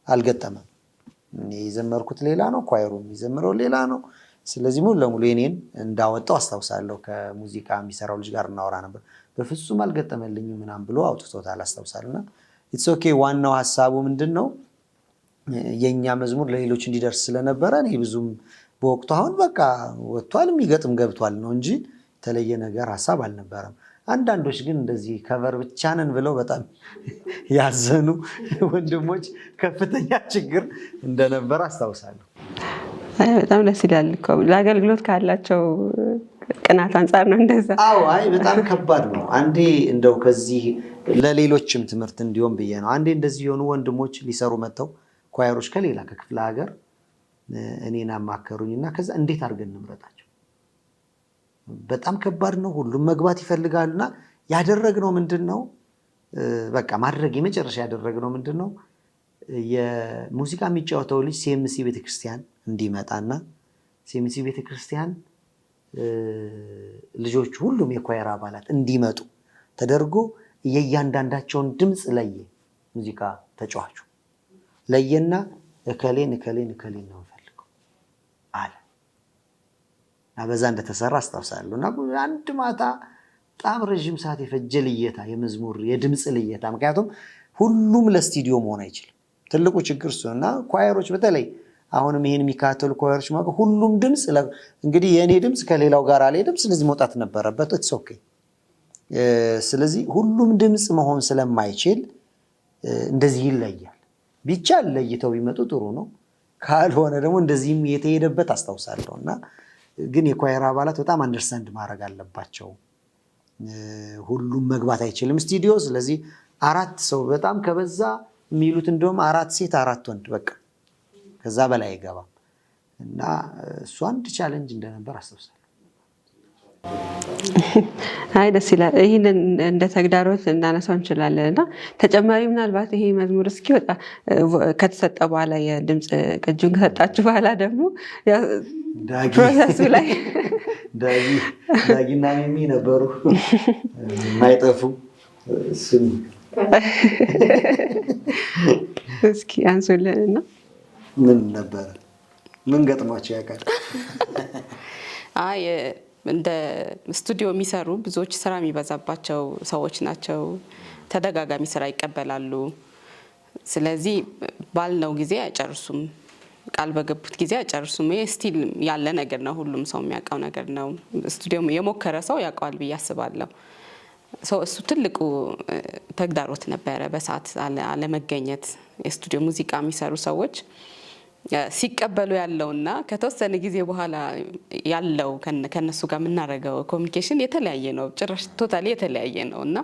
[SPEAKER 2] አልገጠመም። የዘመርኩት ሌላ ነው፣ ኳየሩ የሚዘምረው ሌላ ነው። ስለዚህ ሙሉ ለሙሉ የኔን እንዳወጣው አስታውሳለሁ። ከሙዚቃ የሚሰራው ልጅ ጋር እናወራ ነበር። በፍጹም አልገጠመልኝም ምናምን ብሎ አውጥቶታል አስታውሳለሁና ኢትስ ኦኬ። ዋናው ሀሳቡ ምንድነው የኛ መዝሙር ለሌሎች እንዲደርስ ስለነበረ እኔ ብዙም በወቅቱ አሁን በቃ ወጥቷል የሚገጥም ገብቷል ነው እንጂ የተለየ ነገር ሀሳብ አልነበረም። አንዳንዶች ግን እንደዚህ ከቨር ብቻ ነን ብለው በጣም ያዘኑ ወንድሞች ከፍተኛ ችግር እንደነበረ አስታውሳለሁ።
[SPEAKER 4] በጣም ደስ ይላል እኮ ለአገልግሎት ካላቸው ቅናት አንጻር ነው እንደዛ።
[SPEAKER 2] አዎ አይ በጣም ከባድ ነው። አንዴ እንደው ከዚህ ለሌሎችም ትምህርት እንዲሆን ብዬ ነው። አንዴ እንደዚህ የሆኑ ወንድሞች ሊሰሩ መጥተው ኳየሮች ከሌላ ከክፍለ ሀገር እኔን አማከሩኝና ከዛ እንዴት አድርገን እንምረጣቸው? በጣም ከባድ ነው። ሁሉም መግባት ይፈልጋሉና ያደረግነው ምንድነው በቃ ማድረግ የመጨረሻ ያደረግነው ምንድነው የሙዚቃ የሚጫወተው ልጅ ሲኤምሲ ቤተክርስቲያን እንዲመጣና ሲኤምሲ ቤተክርስቲያን ልጆች ሁሉም የኳየር አባላት እንዲመጡ ተደርጎ የእያንዳንዳቸውን ድምፅ ለየ። ሙዚቃ ተጫዋቹ ለየና እከሌን ነው ፈልገው አለ። በዛ እንደተሰራ አስታውሳለሁ። እና አንድ ማታ በጣም ረጅም ሰዓት የፈጀ ልየታ፣ የመዝሙር የድምፅ ልየታ። ምክንያቱም ሁሉም ለስቱዲዮ መሆን አይችልም። ትልቁ ችግር እሱ እና ኳየሮች በተለይ አሁንም ይሄን የሚካተሉ ኳየሮች ማለት ሁሉም ድምፅ እንግዲህ የኔ ድምፅ ከሌላው ጋር አልሄድም፣ ስለዚህ መውጣት ነበረበት። ኢትስ ኦኬ። ስለዚህ ሁሉም ድምፅ መሆን ስለማይችል እንደዚህ ይለያል። ቢቻል ለይተው ቢመጡ ጥሩ ነው። ካልሆነ ደግሞ እንደዚህም የተሄደበት አስታውሳለሁ። እና ግን የኳየር አባላት በጣም አንደርስታንድ ማድረግ አለባቸው። ሁሉም መግባት አይችልም ስቱዲዮ። ስለዚህ 4 ሰው በጣም ከበዛ የሚሉት እንደውም 4 ሴት 4 ወንድ በቃ ከዛ በላይ አይገባም። እና እሱ አንድ ቻሌንጅ እንደነበር አስታውሳለሁ።
[SPEAKER 4] አይ ደስ ይላል። ይህንን እንደ ተግዳሮት እናነሳው እንችላለን። እና ተጨማሪ ምናልባት ይሄ መዝሙር እስኪወጣ ከተሰጠ በኋላ የድምፅ ቅጂውን ከሰጣችሁ በኋላ ደግሞ ፕሮሰሱ ላይ
[SPEAKER 2] ዳጊና ሚሚ ነበሩ የማይጠፉ።
[SPEAKER 4] እስኪ አንሱልን እና
[SPEAKER 2] ምን ነበረ? ምን ገጥሟቸው ያውቃል?
[SPEAKER 1] እንደ ስቱዲዮ የሚሰሩ ብዙዎች ስራ የሚበዛባቸው ሰዎች ናቸው። ተደጋጋሚ ስራ ይቀበላሉ። ስለዚህ ባልነው ጊዜ አይጨርሱም፣ ቃል በገቡት ጊዜ አይጨርሱም። ይሄ ስቲል ያለ ነገር ነው፣ ሁሉም ሰው የሚያውቀው ነገር ነው። ስቱዲዮ የሞከረ ሰው ያውቀዋል ብዬ አስባለሁ። እሱ ትልቁ ተግዳሮት ነበረ፣ በሰዓት አለመገኘት። የስቱዲዮ ሙዚቃ የሚሰሩ ሰዎች ሲቀበሉ ያለውና ከተወሰነ ጊዜ በኋላ ያለው ከነሱ ጋር የምናደርገው ኮሚኒኬሽን የተለያየ ነው፣ ጭራሽ ቶታሊ የተለያየ ነው። እና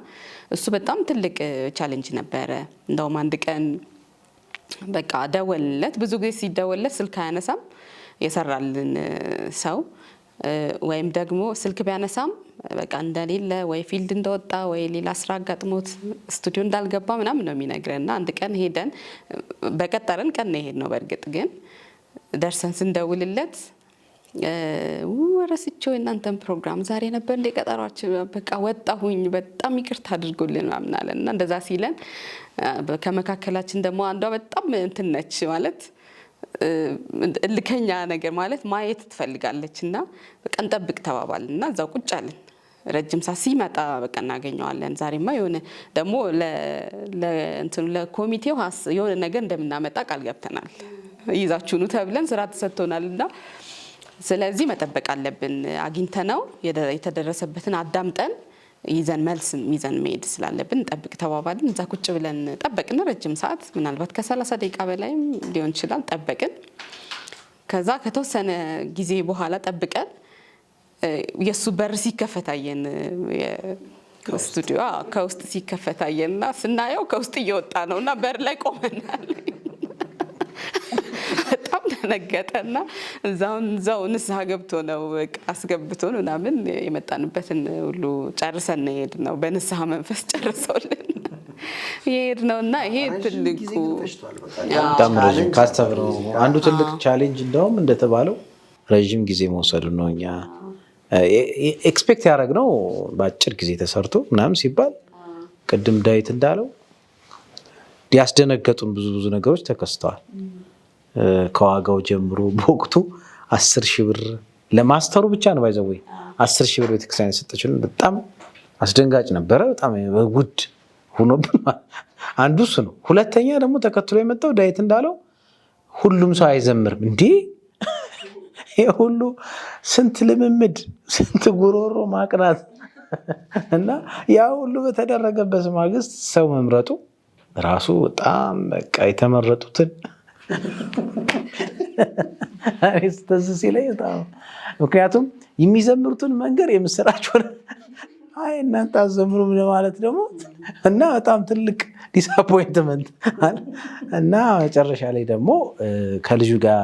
[SPEAKER 1] እሱ በጣም ትልቅ ቻሌንጅ ነበረ። እንደውም አንድ ቀን በቃ ደወልለት። ብዙ ጊዜ ሲደወልለት ስልክ አያነሳም የሰራልን ሰው፣ ወይም ደግሞ ስልክ ቢያነሳም በቃ እንደሌለ ወይ ፊልድ እንደወጣ ወይ ሌላ ስራ አጋጥሞት ስቱዲዮ እንዳልገባ ምናምን ነው የሚነግረን። እና አንድ ቀን ሄደን በቀጠረን ቀን ነው የሄድነው። በእርግጥ ግን ደርሰን ስንደውልለት ረስቼው የእናንተን ፕሮግራም ዛሬ ነበር እንደ ቀጠሯችን፣ በቃ ወጣሁኝ፣ በጣም ይቅርታ አድርጎልን ምናምን አለን። እና እንደዛ ሲለን ከመካከላችን ደግሞ አንዷ በጣም እንትን ነች ማለት እልከኛ ነገር ማለት ማየት ትፈልጋለች። እና በቃ እንጠብቅ ተባባል እና እዛው ቁጭ አለን። ረጅም ሰዓት ሲመጣ በቃ እናገኘዋለን። ዛሬማ የሆነ ደግሞ ለኮሚቴው የሆነ ነገር እንደምናመጣ ቃል ገብተናል፣ ይዛችሁኑ ተብለን ስራ ተሰጥቶናል። እና ስለዚህ መጠበቅ አለብን። አግኝተነው የተደረሰበትን አዳምጠን ይዘን መልስም ይዘን መሄድ ስላለብን ጠብቅ ተባባልን። እዛ ቁጭ ብለን ጠበቅን ረጅም ሰዓት፣ ምናልባት ከ30 ደቂቃ በላይም ሊሆን ይችላል ጠበቅን። ከዛ ከተወሰነ ጊዜ በኋላ ጠብቀን የሱ በር ሲከፈታየን ስቱዲዮ ከውስጥ ሲከፈታየንና ስናየው ከውስጥ እየወጣ ነውና በር ላይ ቆመናል። በጣም ደነገጠና እዛው ንስሐ ገብቶ ነው አስገብቶን ምናምን የመጣንበትን ሁሉ ጨርሰን ነው በንስሐ መንፈስ ጨርሰውልን ይሄድ ነውና ይሄ ትልቁ
[SPEAKER 3] በጣም ረጅም ካስተምረው አንዱ ትልቅ ቻሌንጅ እንደውም እንደተባለው ረጅም ጊዜ መውሰዱ ነው። እኛ ኤክስፔክት ያደረግነው በአጭር ጊዜ ተሰርቶ ምናምን ሲባል ቅድም ዳዊት እንዳለው ያስደነገጡን ብዙ ነገሮች ተከስተዋል። ከዋጋው ጀምሮ በወቅቱ 10,000 ብር ለማስተሩ ብቻ ነው ባይዘወይ 10,000 ብር ቤተክርስቲያን የሰጠችን በጣም አስደንጋጭ ነበረ። በጣም ውድ ሆኖብን አንዱ እሱ ነው። ሁለተኛ ደግሞ ተከትሎ የመጣው ዳዊት እንዳለው ሁሉም ሰው አይዘምርም እንዴ! ይሄ ሁሉ ስንት ልምምድ ስንት ጉሮሮ ማቅናት እና ያ ሁሉ በተደረገበት ማግስት ሰው መምረጡ ራሱ በጣም በቃ የተመረጡትን አስተስ ሲለኝ በጣም ምክንያቱም የሚዘምሩትን መንገር የምስራቸውን አይ እናንተ አዘምሩም ለማለት ደግሞ እና በጣም ትልቅ ዲስአፖይንትመንት እና መጨረሻ ላይ ደግሞ ከልጁ ጋር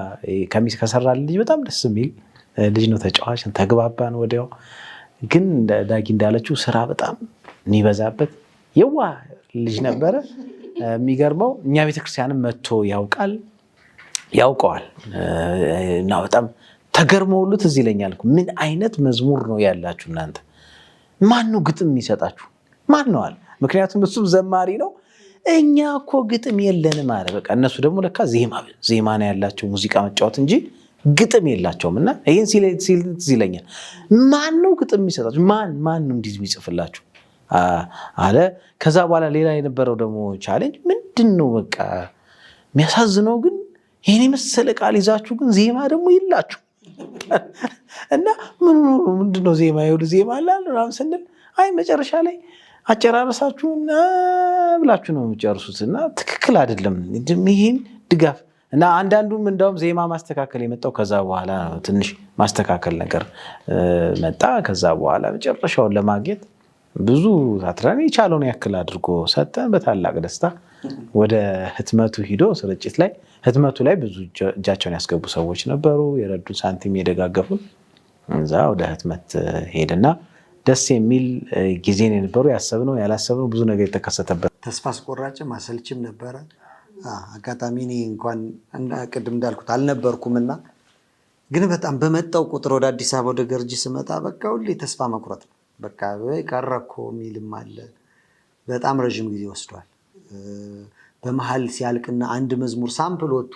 [SPEAKER 3] ከሰራልን ልጅ በጣም ደስ የሚል ልጅ ነው። ተጫዋች ተግባባን ወዲያው። ግን ዳጊ እንዳለችው ስራ በጣም የሚበዛበት የዋ ልጅ ነበረ። የሚገርመው እኛ ቤተክርስቲያንም መጥቶ ያውቀዋል እና በጣም ተገርመውሉት እዚህ ይለኛል ምን አይነት መዝሙር ነው ያላችሁ እናንተ? ማን ነው ግጥም የሚሰጣችሁ? ማን ነው አለ። ምክንያቱም እሱም ዘማሪ ነው። እኛ እኮ ግጥም የለንም አለ። በቃ እነሱ ደግሞ ለካ ዜማ ነው ያላቸው ሙዚቃ መጫወት እንጂ ግጥም የላቸውም። እና ይሄን ሲል ይለኛል ማን ነው ግጥም የሚሰጣችሁ? ማን ነው እንዲህ የሚጽፍላችሁ አለ። ከዛ በኋላ ሌላ የነበረው ደግሞ ቻሌንጅ ምንድነው በቃ የሚያሳዝነው ግን ይሄን መሰለ ቃል ይዛችሁ ግን ዜማ ደግሞ ይላችሁ እና ምንድነው ዜማ ይሁን ዜማ አላለም ስንል አይ መጨረሻ ላይ አጨራረሳችሁና ብላችሁ ነው የምትጨርሱትና ትክክል አይደለም ይሄን ድጋፍ እና አንዳንዱም እንደውም ዜማ ማስተካከል የመጣው ከዛ በኋላ ነው። ትንሽ ማስተካከል ነገር መጣ። ከዛ በኋላ መጨረሻውን ለማግኘት ብዙ ታትራኒ የቻለውን ያክል አድርጎ ሰጠን በታላቅ ደስታ። ወደ ህትመቱ ሂዶ ስርጭት ላይ ህትመቱ ላይ ብዙ እጃቸውን ያስገቡ ሰዎች ነበሩ፣ የረዱ ሳንቲም የደጋገፉን። እዛ ወደ ህትመት ሄደና ደስ የሚል ጊዜን የነበሩ ያሰብነው ያላሰብነው ብዙ ነገር የተከሰተበት
[SPEAKER 2] ተስፋ አስቆራጭም አሰልችም ነበረ። አጋጣሚ እኔ እንኳን ቅድም እንዳልኩት አልነበርኩምና ግን በጣም በመጣው ቁጥር ወደ አዲስ አበባ ወደ ገርጂ ስመጣ በቃ ሁሌ ተስፋ መቁረጥ ነው። በቃ ቀረኮ የሚልም አለ። በጣም ረጅም ጊዜ ወስዷል። በመሀል ሲያልቅና አንድ መዝሙር ሳምፕል ወጥቶ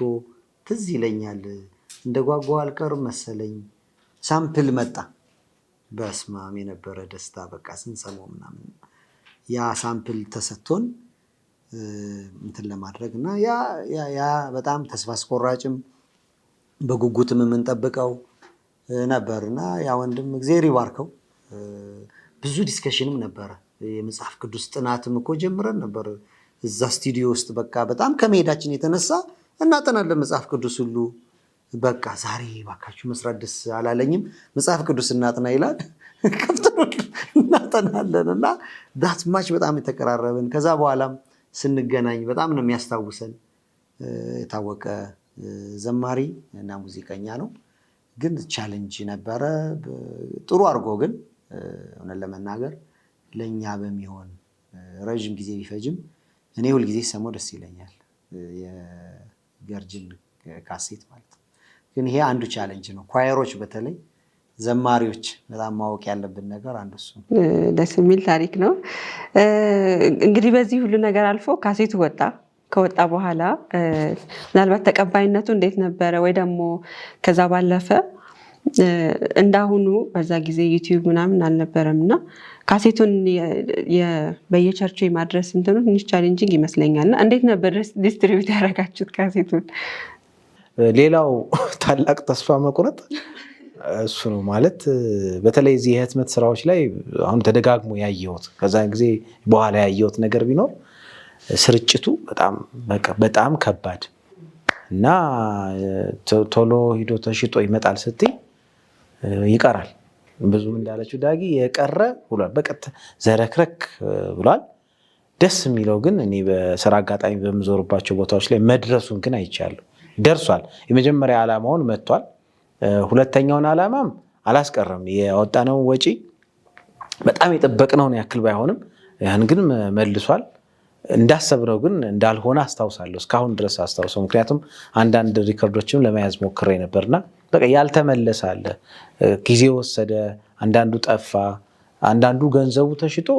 [SPEAKER 2] ትዝ ይለኛል እንደ ጓጓው አልቀርም መሰለኝ ሳምፕል መጣ። በስማም የነበረ ደስታ በቃ ስንሰማው ምናምን ያ ሳምፕል ተሰጥቶን እንትን ለማድረግ እና ያ በጣም ተስፋ አስቆራጭም በጉጉትም የምንጠብቀው ነበርና ያ ወንድም እግዚአብሔር ይባርከው። ብዙ ዲስከሽንም ነበረ። የመጽሐፍ ቅዱስ ጥናትም እኮ ጀምረን ነበር እዛ ስቱዲዮ ውስጥ በቃ በጣም ከመሄዳችን የተነሳ እናጠናለን መጽሐፍ ቅዱስ ሁሉ። በቃ ዛሬ ባካችሁ መስራት ደስ አላለኝም መጽሐፍ ቅዱስ እናጥና ይላል ከፍተን እናጠናለን እና ዳት ማች በጣም የተቀራረብን። ከዛ በኋላም ስንገናኝ በጣም ነው የሚያስታውሰን። የታወቀ ዘማሪ እና ሙዚቀኛ ነው። ግን ቻሌንጅ ነበረ። ጥሩ አድርጎ ግን እውነት ለመናገር ለእኛ በሚሆን ረዥም ጊዜ ቢፈጅም እኔ ሁልጊዜ ሰማው ደስ ይለኛል። የገርጅን ካሴት ማለት ነው። ግን ይሄ አንዱ ቻሌንጅ ነው። ኳየሮች በተለይ ዘማሪዎች በጣም ማወቅ ያለብን ነገር አንዱ እሱ ነው።
[SPEAKER 4] ደስ የሚል ታሪክ ነው። እንግዲህ በዚህ ሁሉ ነገር አልፎ ካሴቱ ወጣ። ከወጣ በኋላ ምናልባት ተቀባይነቱ እንዴት ነበረ? ወይ ደግሞ ከዛ ባለፈ እንዳሁኑ በዛ ጊዜ ዩቲዩብ ምናምን አልነበረም እና ካሴቱን በየቸርቹ የማድረስ እንትኑ ትንሽ ቻሌንጂንግ ይመስለኛል። እና እንዴት ነበር ዲስትሪቢዩት ያደረጋችሁት ካሴቱን?
[SPEAKER 3] ሌላው ታላቅ ተስፋ መቁረጥ እሱ ነው ማለት በተለይ እዚህ የህትመት ስራዎች ላይ አሁን ተደጋግሞ ያየሁት ከዛ ጊዜ በኋላ ያየሁት ነገር ቢኖር ስርጭቱ በጣም ከባድ እና ቶሎ ሂዶ ተሽጦ ይመጣል ስትይ ይቀራል። ብዙም እንዳለችው ዳጊ የቀረ ብሏል። በቀጥታ ዘረክረክ ብሏል። ደስ የሚለው ግን እኔ በስራ አጋጣሚ በምዞርባቸው ቦታዎች ላይ መድረሱን ግን አይቻለሁ። ደርሷል። የመጀመሪያ ዓላማውን መጥቷል። ሁለተኛውን ዓላማም አላስቀረም። ያወጣነው ወጪ በጣም የጠበቅነውን ያክል ባይሆንም ያን ግን መልሷል። እንዳሰብነው ግን እንዳልሆነ አስታውሳለሁ። እስካሁን ድረስ አስታውሰው። ምክንያቱም አንዳንድ ሪከርዶችም ለመያዝ ሞክሬ ነበርና በቃ ያልተመለሰ አለ። ጊዜ ወሰደ። አንዳንዱ ጠፋ። አንዳንዱ ገንዘቡ ተሽጦ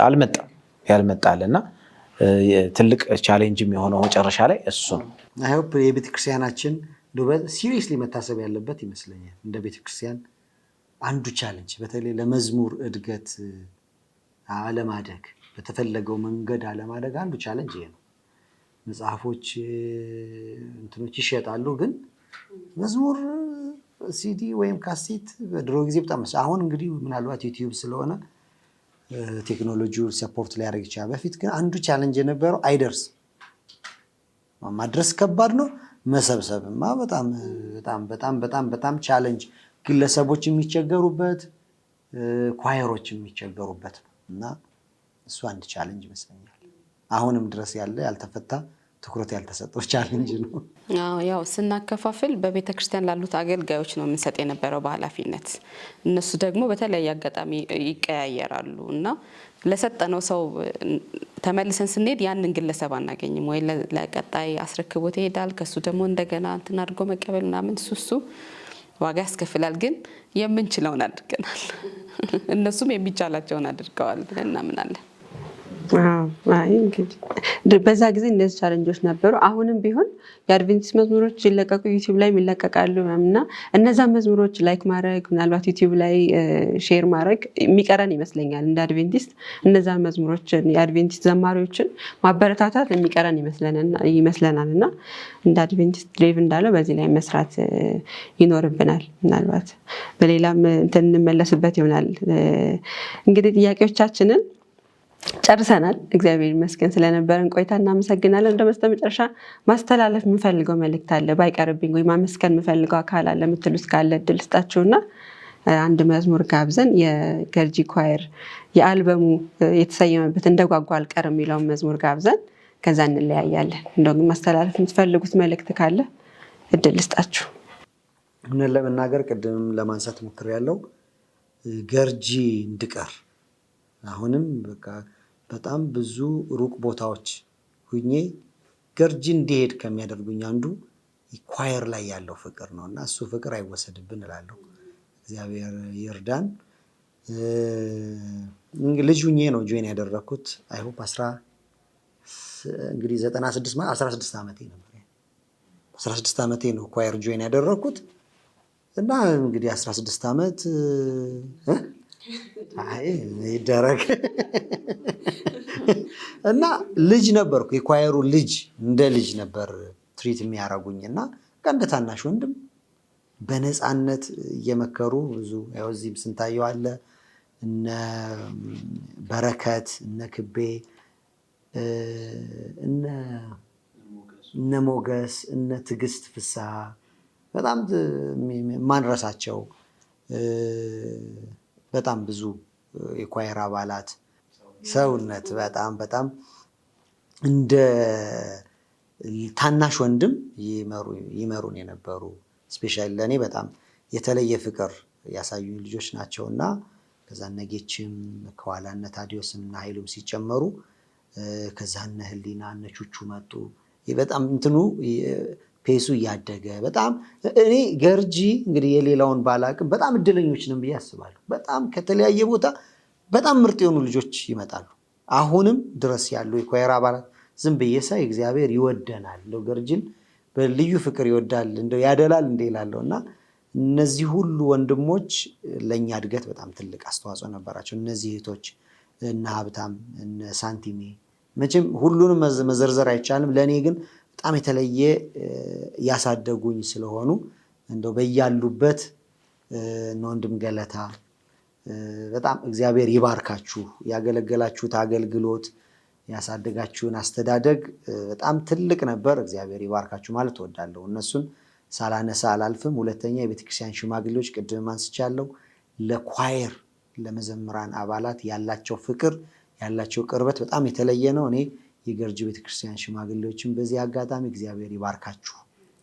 [SPEAKER 3] አልመጣም ያልመጣልና ትልቅ ቻሌንጅም የሆነው መጨረሻ ላይ እሱ ነው።
[SPEAKER 2] አይ ሆፕ የቤተክርስቲያናችን ሲሪየስሊ መታሰብ ያለበት ይመስለኛል። እንደ ቤተክርስቲያን አንዱ ቻሌንጅ በተለይ ለመዝሙር እድገት አለማደግ፣ በተፈለገው መንገድ አለማደግ አንዱ ቻሌንጅ ይሄ ነው። መጽሐፎች እንትኖች ይሸጣሉ፣ ግን መዝሙር ሲዲ ወይም ካሴት በድሮ ጊዜ በጣም አሁን እንግዲህ ምናልባት ዩቲዩብ ስለሆነ ቴክኖሎጂው ሰፖርት ሊያደርግ ይችላል። በፊት ግን አንዱ ቻሌንጅ የነበረው አይደርስም። ማድረስ ከባድ ነው። መሰብሰብማ በጣም በጣም በጣም በጣም በጣም ቻሌንጅ፣ ግለሰቦች የሚቸገሩበት ኳየሮች የሚቸገሩበት ነው እና እሱ አንድ ቻሌንጅ ይመስለኛል። አሁንም ድረስ ያለ ያልተፈታ ትኩረት ያልተሰጠው ቻሌንጅ ነው።
[SPEAKER 1] ያው ስናከፋፍል በቤተ ክርስቲያን ላሉት አገልጋዮች ነው የምንሰጥ የነበረው በኃላፊነት። እነሱ ደግሞ በተለያየ አጋጣሚ ይቀያየራሉ እና ለሰጠነው ሰው ተመልሰን ስንሄድ ያንን ግለሰብ አናገኝም ወይ ለቀጣይ አስረክቦት ይሄዳል። ከሱ ደግሞ እንደገና እንትን አድርጎ መቀበል ምናምን እሱ ዋጋ ያስከፍላል። ግን የምንችለውን አድርገናል፣ እነሱም የሚቻላቸውን አድርገዋል ብለን እናምናለን።
[SPEAKER 4] እንግዲህ በዛ ጊዜ እነዚህ ቻለንጆች ነበሩ። አሁንም ቢሆን የአድቬንቲስት መዝሙሮች ይለቀቁ ዩቲዩብ ላይ ይለቀቃሉ እና እነዛ መዝሙሮች ላይክ ማድረግ ምናልባት ዩቲዩብ ላይ ሼር ማድረግ የሚቀረን ይመስለኛል። እንደ አድቬንቲስት እነዛ መዝሙሮችን የአድቬንቲስት ዘማሪዎችን ማበረታታት የሚቀረን ይመስለናል እና እንደ አድቬንቲስት ዴቭ እንዳለው በዚህ ላይ መስራት ይኖርብናል። ምናልባት በሌላም እንትን እንመለስበት ይሆናል። እንግዲህ ጥያቄዎቻችንን ጨርሰናል። እግዚአብሔር ይመስገን ስለነበረን ቆይታ እናመሰግናለን። እንደ በስተመጨረሻ ማስተላለፍ የምፈልገው መልእክት አለ ባይቀርብኝ ወይ ማመስገን የምፈልገው አካል አለ የምትሉት ካለ እድል ስጣችሁና አንድ መዝሙር ጋብዘን የገርጂ ኳየር የአልበሙ የተሰየመበት እንደጓጓ አልቀር የሚለውን መዝሙር ጋብዘን ከዛ እንለያያለን። እንደው ማስተላለፍ የምትፈልጉት መልእክት ካለ እድል ስጣችሁ።
[SPEAKER 2] ምን ለመናገር ቅድም ለማንሳት ሞክሬያለሁ። ገርጂ እንድቀር አሁንም በቃ በጣም ብዙ ሩቅ ቦታዎች ሁኜ ገርጂ እንዲሄድ ከሚያደርጉኝ አንዱ ኳየር ላይ ያለው ፍቅር ነው እና እሱ ፍቅር አይወሰድብን እላለሁ። እግዚአብሔር ይርዳን። ልጅ ሁኜ ነው ጆይን ያደረኩት። አይ ሆፕ እንግዲህ 16 ዓመቴ ነበር። 16 ዓመቴ ነው ኳየር ጆይን ያደረኩት እና እንግዲህ 16 ዓመት ይደረግ እና ልጅ ነበርኩ። የኳየሩ ልጅ እንደ ልጅ ነበር ትሪት የሚያረጉኝ እና እንደ ታናሽ ወንድም በነፃነት እየመከሩ ብዙ ያው እዚህም ስንታየው አለ እነ በረከት እነ ክቤ እነ ሞገስ እነ ትዕግስት ፍስሐ በጣም ማንረሳቸው በጣም ብዙ የኳየር አባላት ሰውነት በጣም በጣም እንደ ታናሽ ወንድም ይመሩን የነበሩ ስፔሻሊ ለኔ በጣም የተለየ ፍቅር ያሳዩኝ ልጆች ናቸውና ከዛ ነጌችም ከኋላ እነ ታዲዮስና ኃይሉም ሲጨመሩ ከዛ እነ ህሊና እነ ቹቹ መጡ። በጣም እንትኑ ፔሱ እያደገ በጣም እኔ ገርጂ እንግዲህ የሌላውን ባላቅም በጣም እድለኞች ነን ብዬ አስባለሁ። በጣም ከተለያየ ቦታ በጣም ምርጥ የሆኑ ልጆች ይመጣሉ። አሁንም ድረስ ያሉ የኳየር አባላት ዝም ብዬ ሳይ እግዚአብሔር ይወደናል፣ እንደው ገርጂን በልዩ ፍቅር ይወዳል፣ እንደው ያደላል እንደ ይላለው እና እነዚህ ሁሉ ወንድሞች ለኛ እድገት በጣም ትልቅ አስተዋጽኦ ነበራቸው። እነዚህ እህቶች እነ ሀብታም እነ ሳንቲሜ መቼም ሁሉንም መዘርዘር አይቻልም። ለኔ ግን በጣም የተለየ ያሳደጉኝ ስለሆኑ እንደው በያሉበት እነ ወንድም ገለታ በጣም እግዚአብሔር ይባርካችሁ። ያገለገላችሁት አገልግሎት ያሳደጋችሁን አስተዳደግ በጣም ትልቅ ነበር። እግዚአብሔር ይባርካችሁ ማለት እወዳለሁ። እነሱን ሳላነሳ አላልፍም። ሁለተኛ የቤተክርስቲያን ሽማግሌዎች ቅድም አንስቻለሁ። ለኳየር ለመዘምራን አባላት ያላቸው ፍቅር ያላቸው ቅርበት በጣም የተለየ ነው። እኔ የገርጂ ቤተክርስቲያን ሽማግሌዎችን በዚህ አጋጣሚ እግዚአብሔር ይባርካችሁ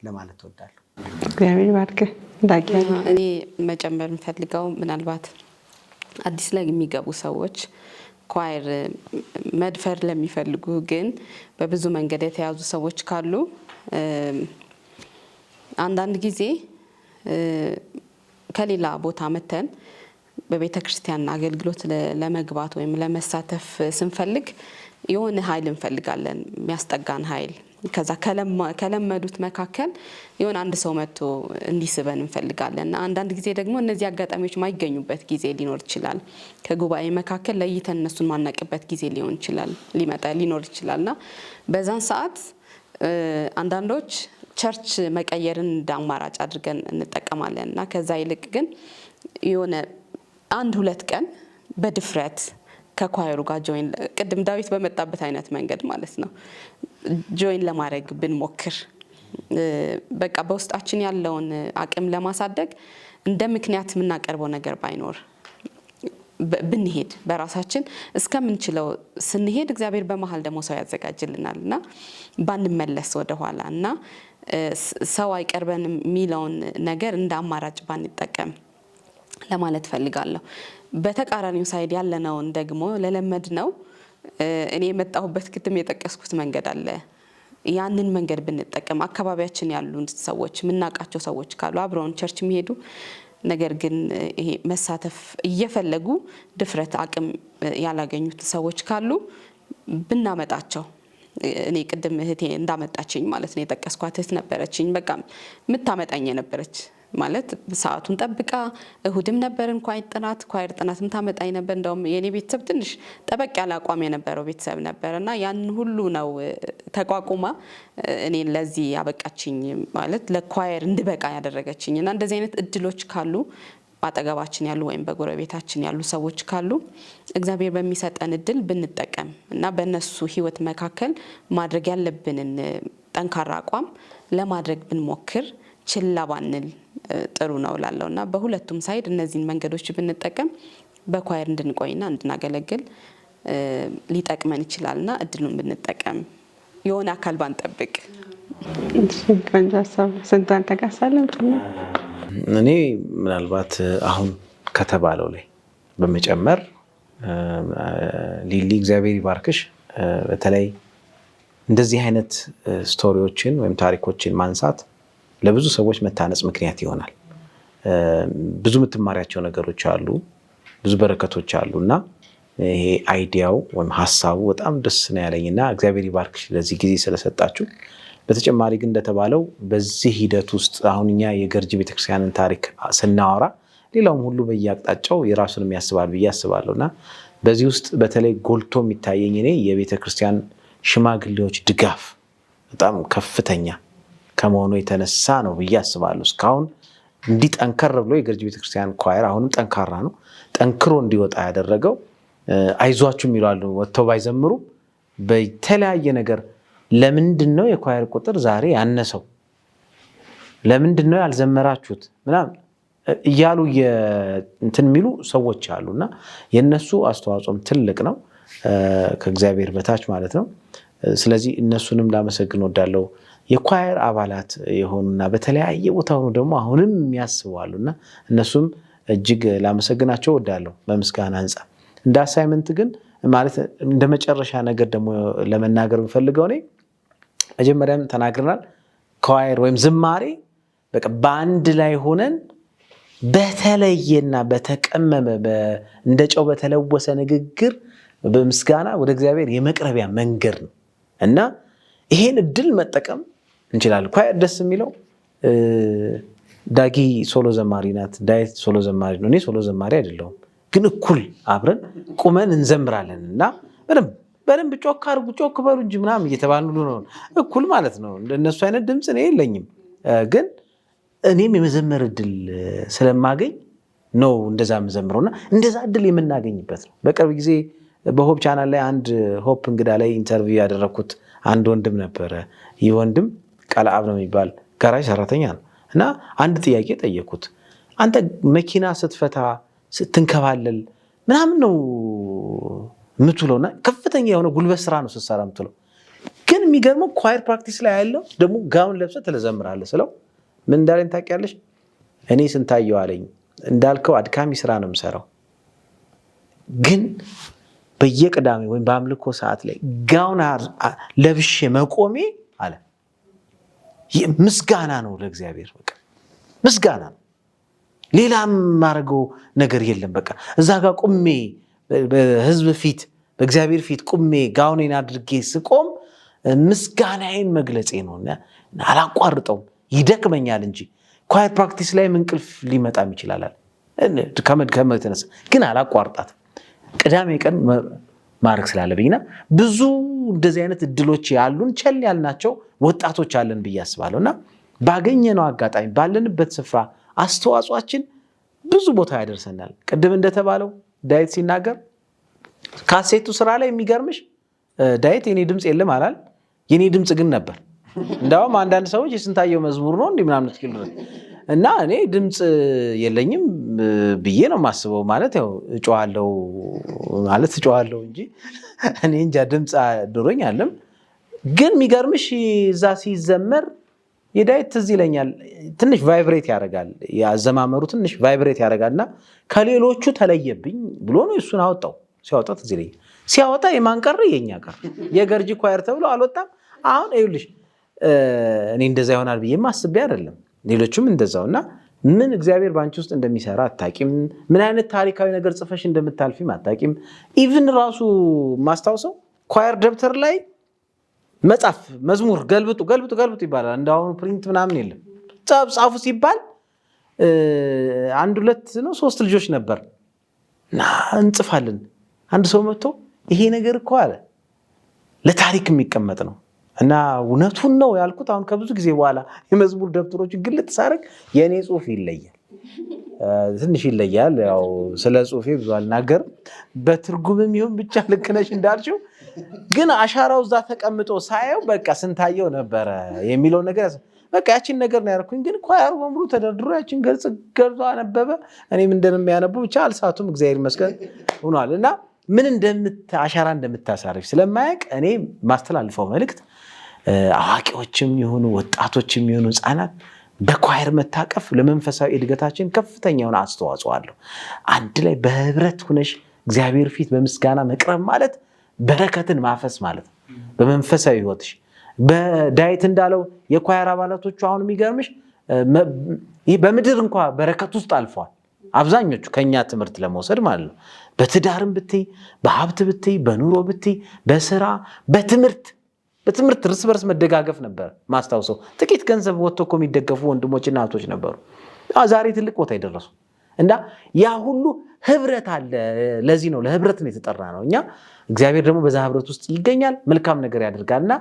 [SPEAKER 2] ለማለት እወዳለሁ።
[SPEAKER 4] እግዚአብሔር ይባርክ።
[SPEAKER 1] እኔ መጨመር የምፈልገው ምናልባት አዲስ ላይ የሚገቡ ሰዎች ኳየር መድፈር ለሚፈልጉ ግን በብዙ መንገድ የተያዙ ሰዎች ካሉ አንዳንድ ጊዜ ከሌላ ቦታ መተን በቤተ ክርስቲያን አገልግሎት ለመግባት ወይም ለመሳተፍ ስንፈልግ የሆነ ኃይል እንፈልጋለን፣ የሚያስጠጋን ኃይል። ከዛ ከለመዱት መካከል የሆነ አንድ ሰው መጥቶ እንዲስበን እንፈልጋለን እና አንዳንድ ጊዜ ደግሞ እነዚህ አጋጣሚዎች ማይገኙበት ጊዜ ሊኖር ይችላል። ከጉባኤ መካከል ለይተን እነሱን ማናቅበት ጊዜ ሊኖር ይችላልና በዛን ሰዓት አንዳንዶች ቸርች መቀየርን እንደ አማራጭ አድርገን እንጠቀማለን እና ከዛ ይልቅ ግን የሆነ 1-2 ቀን በድፍረት ከኳየሩ ጋር ጆይን ቅድም ዳዊት በመጣበት አይነት መንገድ ማለት ነው ጆይን ለማድረግ ብንሞክር በቃ በውስጣችን ያለውን አቅም ለማሳደግ እንደ ምክንያት የምናቀርበው ነገር ባይኖር ብንሄድ በራሳችን እስከምንችለው ስንሄድ እግዚአብሔር በመሃል ደግሞ ሰው ያዘጋጅልናል እና ባንመለስ ወደ ኋላ እና ሰው አይቀርበንም የሚለውን ነገር እንደ አማራጭ ባንጠቀም ለማለት ፈልጋለሁ። በተቃራኒው ሳይድ ያለነውን ደግሞ ለለመድ ነው እኔ የመጣሁበት ቅድም የጠቀስኩት መንገድ አለ። ያንን መንገድ ብንጠቀም አካባቢያችን ያሉ ሰዎች ምናቃቸው ሰዎች ካሉ አብረውን ቸርች የሚሄዱ ነገር ግን ይሄ መሳተፍ እየፈለጉ ድፍረት አቅም ያላገኙት ሰዎች ካሉ ብናመጣቸው እኔ ቅድም እህቴ እንዳመጣችኝ ማለት ነው የጠቀስኳት እህት ነበረችኝ። በቃ ምታመጣኝ ነበረች ማለት ሰዓቱን ጠብቃ እሁድም ነበርን ኳየር ጥናትም ታመጣኝ ነበር። እንደውም የኔ ቤተሰብ ትንሽ ጠበቅ ያለ አቋም የነበረው ቤተሰብ ነበርና ያን ሁሉ ነው ተቋቁማ እኔን ለዚህ ያበቃችኝ ማለት ለኳየር እንድበቃ ያደረገችኝና እንደዚህ አይነት እድሎች ካሉ ባጠገባችን ያሉ ወይም በጎረቤታችን ያሉ ሰዎች ካሉ እግዚአብሔር በሚሰጠን እድል ብንጠቀም እና በእነሱ ህይወት መካከል ማድረግ ያለብንን ጠንካራ አቋም ለማድረግ ብንሞክር ችላ ባንል ጥሩ ነው ላለውና በሁለቱም ሳይድ እነዚህን መንገዶች ብንጠቀም በኳየር እንድንቆይና እንድናገለግል ሊጠቅመን ይችላልና እድሉን ብንጠቀም የሆነ አካል ባንጠብቅ።
[SPEAKER 4] ቆንጆ ሀሳብ። ስንቷን ተጋሳለም ጭምር
[SPEAKER 3] እኔ ምናልባት አሁን ከተባለው ላይ በመጨመር ሊሊ እግዚአብሔር ይባርክሽ። በተለይ እንደዚህ አይነት ስቶሪዎችን ወይም ታሪኮችን ማንሳት ለብዙ ሰዎች መታነጽ ምክንያት ይሆናል። ብዙ የምትማሪያቸው ነገሮች አሉ፣ ብዙ በረከቶች አሉና ይሄ አይዲያው ወይም ሐሳቡ በጣም ደስ ነው ያለኝና እግዚአብሔር ይባርክሽ ለዚህ ጊዜ ስለሰጣችሁ። በተጨማሪ ግን እንደተባለው በዚህ ሂደት ውስጥ አሁን እኛ የገርጂ ቤተክርስቲያንን ታሪክ ስናወራ ሌላውም ሁሉ በየአቅጣጫው የራሱን የሚያስባል ብዬ አስባለሁና በዚህ ውስጥ በተለይ ጎልቶ የሚታየኝ እኔ የቤተክርስቲያን ሽማግሌዎች ድጋፍ በጣም ከፍተኛ ከመሆኑ የተነሳ ነው ብዬ አስባለሁ። እስካሁን እንዲጠንከር ብሎ የገርጂ ቤተክርስቲያን ኳየር አሁንም ጠንካራ ነው፣ ጠንክሮ እንዲወጣ ያደረገው አይዟችሁ ይላሉ ወጥተው ባይዘምሩ በተለያየ ነገር ለምንድነው የኳየር ቁጥር ዛሬ ያነሰው ለምንድነው ያልዘመራችሁት ምናምን እያሉ እንትን የሚሉ ሰዎች አሉና የነሱ አስተዋጽኦም ትልቅ ነው ከእግዚአብሔር በታች ማለት ነው። ስለዚህ እነሱንም ላመሰግን ወዳለው የኳየር አባላት የሆኑና በተለያየ ቦታ ሆኖ ደግሞ አሁንም የሚያስቡ አሉና እነሱም እጅግ ላመሰግናቸው ወዳለው በምስጋና አንጻ እንደ አሳይመንት ግን ማለት እንደ መጨረሻ ነገር ደግሞ ለመናገር እንፈልገው ነው መጀመሪያም ተናግረናል። ኳየር ወይም ዝማሬ በቃ በአንድ ላይ ሆነን በተለየና በተቀመመ እንደ ጨው በተለወሰ ንግግር በምስጋና ወደ እግዚአብሔር የመቅረቢያ መንገድ ነው እና ይሄን እድል መጠቀም እንችላለን። ኳየር ደስ የሚለው ዳጊ ሶሎ ዘማሪ ናት፣ ዳዊት ሶሎ ዘማሪ ነው። እኔ ሶሎ ዘማሪ አይደለሁም፣ ግን እኩል አብረን ቁመን እንዘምራለን እና በደንብ ጮክ አድርጉ ጮክ በሉ እንጂ ምናምን እየተባሉ ነው እኩል ማለት ነው። እንደነሱ አይነት ድምፅ እኔ የለኝም፣ ግን እኔም የመዘመር እድል ስለማገኝ ነው እንደዛ የምዘምረውና እንደዛ እድል የምናገኝበት ነው። በቅርብ ጊዜ በሆፕ ቻናል ላይ አንድ ሆፕ እንግዳ ላይ ኢንተርቪው ያደረኩት አንድ ወንድም ነበረ። ይህ ወንድም ቃልአብ ነው የሚባል ጋራጅ ሰራተኛ ነው እና አንድ ጥያቄ ጠየኩት። አንተ መኪና ስትፈታ ስትንከባለል ምናምን ነው የምትውለውና ከፍተኛ የሆነ ጉልበት ስራ ነው ስትሰራ የምትውለው ግን የሚገርመው ኳየር ፕራክቲስ ላይ ያለው ደግሞ ጋውን ለብሰህ ትዘምራለህ ስለው ምን እንዳለኝ ታውቂያለሽ? እኔ ስንታየው አለኝ እንዳልከው አድካሚ ስራ ነው የምሰራው፣ ግን በየቅዳሜ ወይም በአምልኮ ሰዓት ላይ ጋውን ለብሼ መቆሜ አለ ምስጋና ነው ለእግዚአብሔር። በቃ ምስጋና ነው፣ ሌላ ማድረገው ነገር የለም። በቃ እዛ ጋር ቁሜ በህዝብ ፊት በእግዚአብሔር ፊት ቁሜ ጋውኔን አድርጌ ስቆም ምስጋናዬን መግለጼ ነው። አላቋርጠውም፣ ይደክመኛል እንጂ ኳየር ፕራክቲስ ላይ እንቅልፍ ሊመጣም ይችላል ከመድከም የተነሳ ግን አላቋርጣትም። ቅዳሜ ቀን ማድረግ ስላለብኝና ብዙ እንደዚህ አይነት እድሎች ያሉን ቸል ያልናቸው ወጣቶች አለን ብዬ አስባለሁ። እና ባገኘነው አጋጣሚ ባለንበት ስፍራ አስተዋጽኦአችን ብዙ ቦታ ያደርሰናል። ቅድም እንደተባለው ዳዊት ሲናገር ካሴቱ ስራ ላይ የሚገርምሽ ዳዊት የኔ ድምፅ የለም አላል፣ የኔ ድምፅ ግን ነበር። እንዳውም አንዳንድ ሰዎች የስንታየው መዝሙር ነው እንዲህ ምናምን ትክክል እና እኔ ድምፅ የለኝም ብዬ ነው የማስበው። ማለት ያው እጮሃለሁ እንጂ እኔ እንጃ ድምፅ ድሮኝ አለም። ግን የሚገርምሽ እዛ ሲዘመር የዳዊት ትዝ ይለኛል ትንሽ ቫይብሬት ያደርጋል፣ ያዘማመሩ ትንሽ ቫይብሬት ያደርጋልና ከሌሎቹ ተለየብኝ ብሎ ነው እሱን አወጣው። ሲያወጣ ትዝ ይለኛል። ሲያወጣ የማን ቀረ? የኛ ቀረ። የገርጂ ኳየር ተብሎ አልወጣም። አሁን ይኸውልሽ እኔ እንደዛ ይሆናል ብዬ አስቤ አይደለም፣ ሌሎችም እንደዛው። እና ምን እግዚአብሔር ባንቺ ውስጥ እንደሚሰራ አታቂም። ምን አይነት ታሪካዊ ነገር ጽፈሽ እንደምታልፊም አታቂም። ኢቭን ራሱ ማስታውሰው ኳየር ደብተር ላይ መጻፍ መዝሙር ገልብጡ ይባላል። እንዳሁኑ ፕሪንት ምናምን የለም። ጻፉ ሲባል 1 2 ነው 3 ልጆች ነበር እና እንጽፋለን። አንድ ሰው መጥቶ ይሄ ነገር እኮ አለ ለታሪክ የሚቀመጥ ነው እና እውነቱን ነው ያልኩት። አሁን ከብዙ ጊዜ በኋላ የመዝሙር ደብተሮችን ግልጥ ሳደርግ የእኔ ጽሁፍ ይለያል፣ ትንሽ ይለያል። ያው ስለ ጽሁፌ ብዙ አልናገርም፣ በትርጉምም ይሁን ብቻ ልክ ነሽ እንዳልሽው። ግን አሻራው እዛ ተቀምጦ ሳየው በቃ ስንታየው ነበረ የሚለው ነገር በቃ ያችን ነገር ነው ያደረኩኝ። ግን ኳየሩ በሙሉ ተደርድሮ ያችን ገልጾ አነበበ። እኔም እንደሚያነቡ ብቻ አልሳቱም፣ እግዚአብሔር ይመስገን ሆኗል። እና ምን አሻራ እንደምታሳርፍ ስለማያውቅ እኔ ማስተላልፈው መልእክት አዋቂዎችም ይሁኑ ወጣቶችም ይሁኑ ህፃናት በኳየር መታቀፍ ለመንፈሳዊ እድገታችን ከፍተኛ የሆነ አስተዋጽኦ አለው። አንድ ላይ በህብረት ሆነሽ እግዚአብሔር ፊት በምስጋና መቅረብ ማለት በረከትን ማፈስ ማለት ነው በመንፈሳዊ ህይወትሽ። በዳዊት እንዳለው የኳየር አባላቶቹ አሁን የሚገርምሽ በምድር እንኳ በረከት ውስጥ አልፈዋል። አብዛኞቹ ከኛ ትምህርት ለመውሰድ ማለት ነው። በትዳርም ብትይ፣ በሀብት ብትይ፣ በኑሮ ብትይ፣ በስራ በትምህርት እርስ በርስ መደጋገፍ ነበር። ማስታውሰው ጥቂት ገንዘብ ወጥቶ እኮ የሚደገፉ ወንድሞችና እህቶች ነበሩ፣ ዛሬ ትልቅ ቦታ የደረሱ እና ያ ሁሉ ህብረት አለ። ለዚህ ነው ለህብረት ነው የተጠራ ነው። እኛ እግዚአብሔር ደግሞ በዛ ህብረት ውስጥ ይገኛል፣ መልካም ነገር ያደርጋልና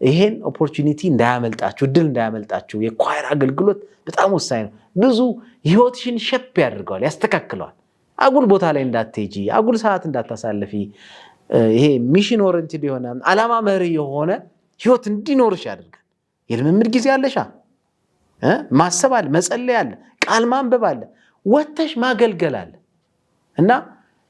[SPEAKER 3] ይሄን ኦፖርቹኒቲ እንዳያመልጣችሁ፣ እድል እንዳያመልጣችሁ። የኳየር አገልግሎት በጣም ወሳኝ ነው። ብዙ ህይወትሽን ሸፕ ያደርገዋል፣ ያስተካክለዋል። አጉል ቦታ ላይ እንዳትሄጂ፣ አጉል ሰዓት እንዳታሳልፊ። ይሄ ሚሽን ኦሪየንትድ የሆነ ዓላማ መሪ የሆነ ህይወት እንዲኖርሽ ያደርጋል። የልምምድ ጊዜ አለሻ፣ ማሰብ አለ፣ መጸለይ አለ፣ ቃል ማንበብ አለ፣ ወተሽ ማገልገል አለ እና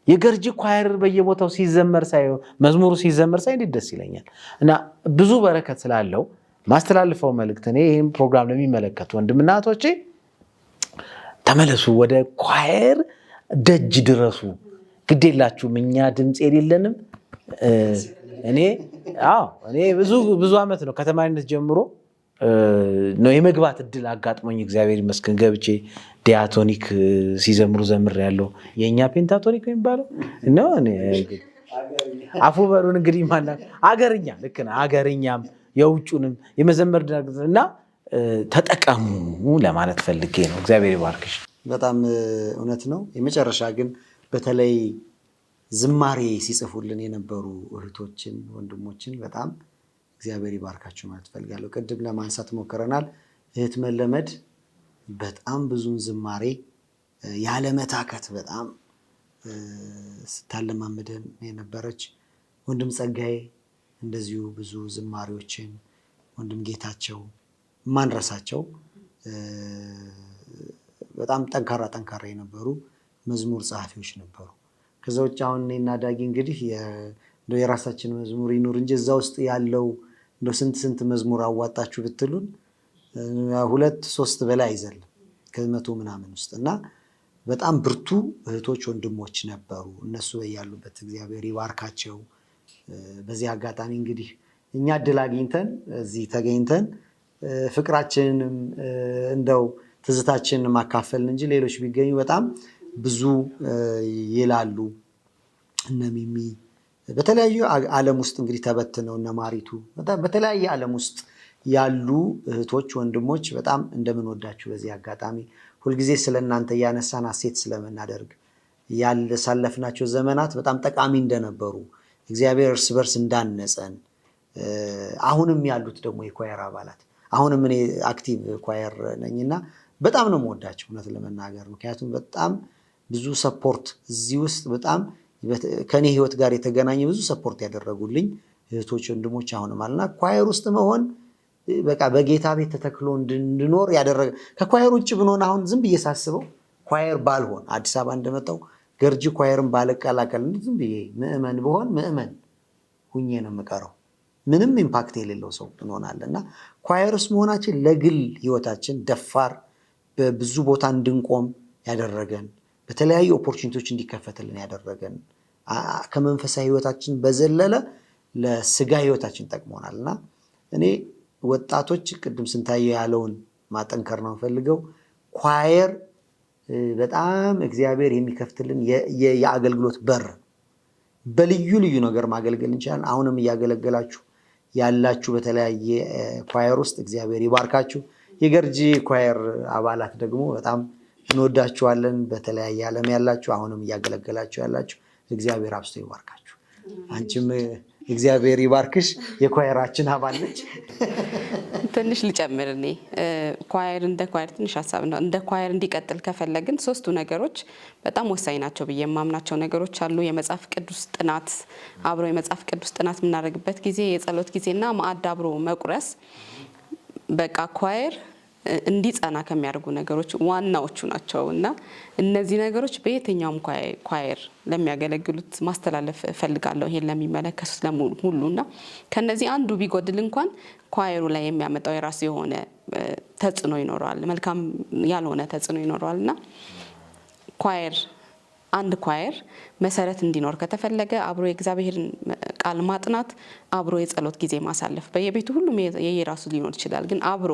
[SPEAKER 3] የገርጂ ኳየር በየቦታው ሲዘመር ሳይ መዝሙሩ ሲዘመር ሳይ እንዴት ደስ ይለኛል። እና ብዙ በረከት ስላለው ማስተላልፈው መልእክት እኔ ይህን ፕሮግራም ለሚመለከቱ ወንድምና እህቶቼ ተመለሱ፣ ወደ ኳየር ደጅ ድረሱ። ግዴላችሁም እኛ ድምፅ የሌለንም እኔ ብዙ ዓመት ነው ከተማሪነት ጀምሮ ነው የመግባት እድል አጋጥሞኝ እግዚአብሔር ይመስገን ገብቼ ዲያቶኒክ ሲዘምሩ ዘምር ያለው የእኛ ፔንታቶኒክ የሚባለው ነው። አፉ በሩን እንግዲህ ማና አገርኛ ልክ ነህ። አገርኛም የውጩንም የመዘመር እና ተጠቀሙ ለማለት ፈልጌ ነው። እግዚአብሔር ይባርክሽ።
[SPEAKER 2] በጣም እውነት ነው። የመጨረሻ ግን በተለይ ዝማሬ ሲጽፉልን የነበሩ እህቶችን ወንድሞችን በጣም እግዚአብሔር ይባርካችሁ ማለት ፈልጋለሁ። ቅድም ለማንሳት ሞክረናል። እህት መለመድ በጣም ብዙን ዝማሬ ያለመታከት በጣም ስታለማመደን የነበረች፣ ወንድም ጸጋዬ እንደዚሁ ብዙ ዝማሬዎችን፣ ወንድም ጌታቸው ማንረሳቸው በጣም ጠንካራ የነበሩ መዝሙር ጸሐፊዎች ነበሩ። ከዛ ውጭ አሁን እኔና ዳጊ እንግዲህ የራሳችን መዝሙር ይኑር እንጂ እዛ ውስጥ ያለው እንደው ስንት መዝሙር አዋጣችሁ ብትሉን 2-3 በላይ አይዘልም ከ100 ምናምን ውስጥ እና በጣም ብርቱ እህቶች ወንድሞች ነበሩ። እነሱ ያሉበት እግዚአብሔር ይባርካቸው። በዚህ አጋጣሚ እንግዲህ እኛ እድል አግኝተን እዚህ ተገኝተን ፍቅራችንንም እንደው ትዝታችንን ማካፈልን እንጂ ሌሎች ቢገኙ በጣም ብዙ ይላሉ። እነ ሚሚ በተለያዩ ዓለም ውስጥ እንግዲህ ተበትነው እነ ማሪቱ በተለያየ ዓለም ውስጥ ያሉ እህቶች ወንድሞች በጣም እንደምንወዳችሁ በዚህ አጋጣሚ ሁልጊዜ ስለእናንተ እያነሳን ሐሴት ስለምናደርግ ያሳለፍናቸው ዘመናት በጣም ጠቃሚ እንደነበሩ እግዚአብሔር እርስ በርስ እንዳነጸን አሁንም ያሉት ደግሞ የኳየር አባላት አሁንም እኔ አክቲቭ ኳየር ነኝና በጣም ነው የምወዳቸው እውነት ለመናገር ምክንያቱም በጣም ብዙ ሰፖርት እዚህ ውስጥ በጣም ከኔ ህይወት ጋር የተገናኘ ብዙ ሰፖርት ያደረጉልኝ እህቶች ወንድሞች አሁንም አለና ኳየር ውስጥ መሆን በቃ በጌታ ቤት ተተክሎ እንድኖር ያደረገ ከኳየር ውጭ ብንሆን አሁን ዝም ብዬ ሳስበው ኳየር ባልሆን አዲስ አበባ እንደመጣው ገርጂ ኳየርን ባልቀላቀል ዝም ብዬ ምእመን ብሆን ምእመን ሁኜ ነው የምቀረው ምንም ኢምፓክት የሌለው ሰው እንሆናለንና ኳየር ውስጥ መሆናችን ለግል ህይወታችን ደፋር በብዙ ቦታ እንድንቆም ያደረገን በተለያዩ ኦፖርቹኒቲዎች እንዲከፈትልን ያደረገን ከመንፈሳዊ ህይወታችን በዘለለ ለስጋ ህይወታችን ጠቅሞናልና እኔ ወጣቶች ቅድም ስንታየው ያለውን ማጠንከር ነው ፈልገው ኳየር በጣም እግዚአብሔር የሚከፍትልን የአገልግሎት በር በልዩ ልዩ ነገር ማገልገል እንችላለን። አሁንም እያገለገላችሁ ያላችሁ በተለያየ ኳየር ውስጥ እግዚአብሔር ይባርካችሁ። የገርጂ ኳየር አባላት ደግሞ በጣም እንወዳችኋለን። በተለያየ ዓለም ያላችሁ አሁንም እያገለገላችሁ ያላችሁ እግዚአብሔር አብዝቶ ይባርካችሁ። አንቺም እግዚአብሔር ይባርክሽ። የኳየራችን አባል ነች።
[SPEAKER 1] ትንሽ ልጨምር እኔ ኳየር እንደ ኳየር ትንሽ ሀሳብ ነው። እንደ ኳየር እንዲቀጥል ከፈለግን 3ቱ ነገሮች በጣም ወሳኝ ናቸው ብዬ የማምናቸው ነገሮች አሉ። የመጽሐፍ ቅዱስ ጥናት አብሮ የመጽሐፍ ቅዱስ ጥናት የምናደርግበት ጊዜ፣ የጸሎት ጊዜና ማዕድ አብሮ መቁረስ በቃ ኳየር እንዲጸና ከሚያደርጉ ነገሮች ዋናዎቹ ናቸው እና እነዚህ ነገሮች በየትኛውም ኳየር ለሚያገለግሉት ማስተላለፍ ፈልጋለሁ ይሄን ለሚመለከቱት ሁሉና ከነዚህ አንዱ ቢጎድል እንኳን ኳየሩ ላይ የሚያመጣው የራሱ የሆነ ተጽዕኖ ይኖረዋል፣ መልካም ያልሆነ ተጽዕኖ ይኖረዋልና አንድ ኳየር መሰረት እንዲኖር ከተፈለገ አብሮ የእግዚአብሔርን ቃል ማጥናት፣ አብሮ የጸሎት ጊዜ ማሳለፍ በየቤቱ ሁሉም የየራሱ ሊኖር ይችላል። ግን አብሮ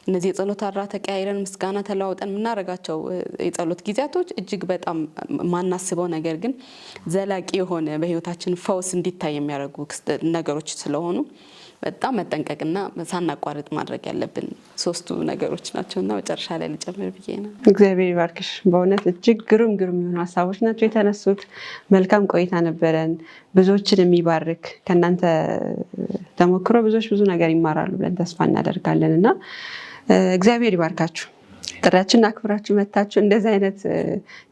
[SPEAKER 1] እነዚህ የጸሎት አራ ተቀያይረን ምስጋና ተለዋውጠን የምናደርጋቸው የጸሎት ጊዜያቶች እጅግ በጣም ማናስበው ነገር ግን ዘላቂ የሆነ በህይወታችን ፈውስ እንዲታይ የሚያደርጉ ነገሮች ስለሆኑ በጣም መጠንቀቅና ሳናቋርጥ ማድረግ ያለብን 3ቱ ነገሮች ናቸውና መጨረሻ ላይ ልጨምር ብዬ ነው።
[SPEAKER 4] እግዚአብሔር ይባርክሽ። በእውነት እጅግ ግሩም የሆኑ ሀሳቦች ናቸው የተነሱት። መልካም ቆይታ ነበረን። ብዙዎችን የሚባርክ ከእናንተ ተሞክሮ ብዙዎች ብዙ ነገር ይማራሉ ብለን ተስፋ እናደርጋለን እና እግዚአብሔር ይባርካችሁ። ጥሪያችንን አክብራችሁ መታችሁ እንደዚህ አይነት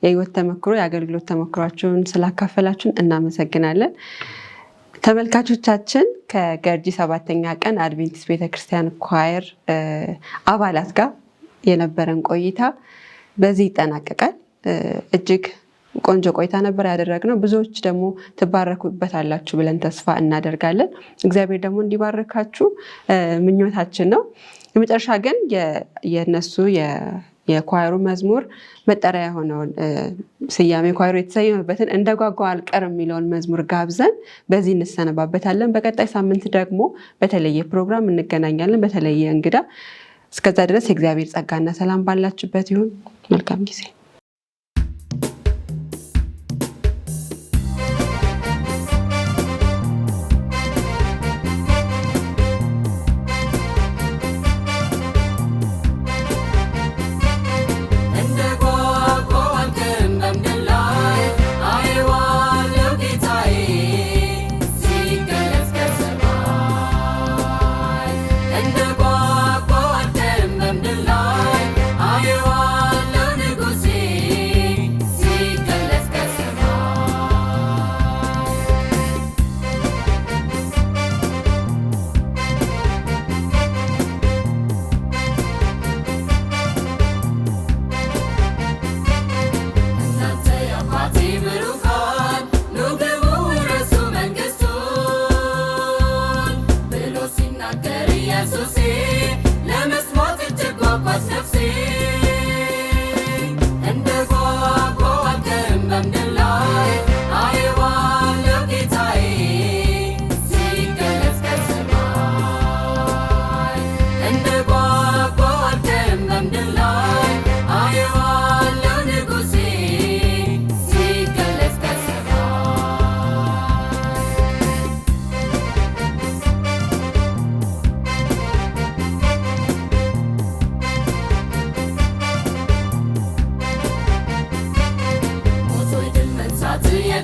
[SPEAKER 4] የህይወት ተሞክሮ የአገልግሎት ተሞክሯችሁን ስላካፈላችሁን እናመሰግናለን። ተመልካቾቻችን ከገርጂ 7ኛ ቀን አድቬንቲስት ቤተክርስቲያን ኳየር አባላት ጋር የነበረን ቆይታ በዚህ ይጠናቀቃል። እጅግ ቆንጆ ቆይታ ነበር ያደረግነው። ብዙዎች ደግሞ ትባረኩበታላችሁ ብለን ተስፋ እናደርጋለን። እግዚአብሔር ደግሞ እንዲባረካችሁ ምኞታችን ነው። የመጨረሻ ግን የነሱ የኳየሩ መዝሙር መጠሪያ የሆነውን ስያሜ ኳየሩ የተሰየመበትን እንደ ጓጓው አልቀርም የሚለውን መዝሙር ጋብዘን በዚህ እንሰነባበታለን። በቀጣይ ሳምንት ደግሞ በተለየ ፕሮግራም እንገናኛለን፣ በተለየ እንግዳ። እስከዛ ድረስ የእግዚአብሔር ጸጋና ሰላም ባላችሁበት ይሁን። መልካም ጊዜ
[SPEAKER 5] I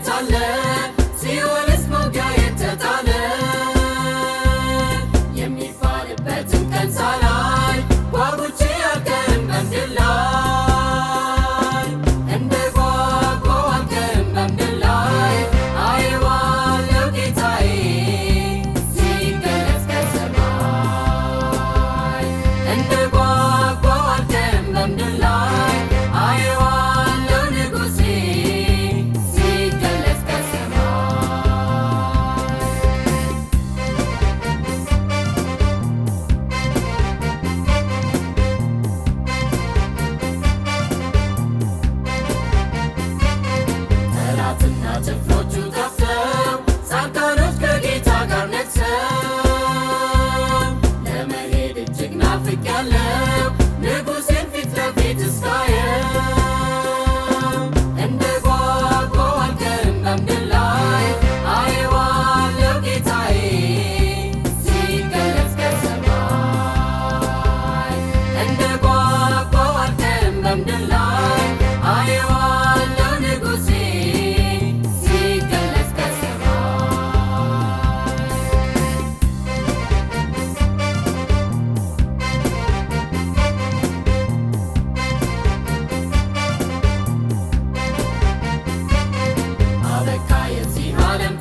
[SPEAKER 5] የት አለ? ሲኦልስ መውጊያ የተጣለ የሚባልበትን ቀን ሳላይ ጓጉቼ አልቀርም በምድር ላይ እንደ ጓጓው አልቀርም በምድር ላይ አየዋለሁ ጌታዬ ሲገለጽ ከሰማይ እንደ ጓጓው አልቀርም በምድር ላይ አየዋለሁ ንጉሴ ሲገለጽ ከሰማይ ጠላትና ጭፍሮቹ ጠፍተው ጻድቃኖች ከጌታ ጋር ነግሰው ለመሄድ እጅግ ናፍቄያለሁ ንጉሴን ፊት ለፊት እስካየው እንደ ጓጓው አልቀርም በምድር ላይ አየዋለሁ ጌታዬ ሲገለጽ ከሰማይ እንደ ጓጓው አልቀርም በምድር ላይ አየዋለሁ ንጉሴ ሲገለጽ ከሰማይ አበቃ የዚህ ዓለም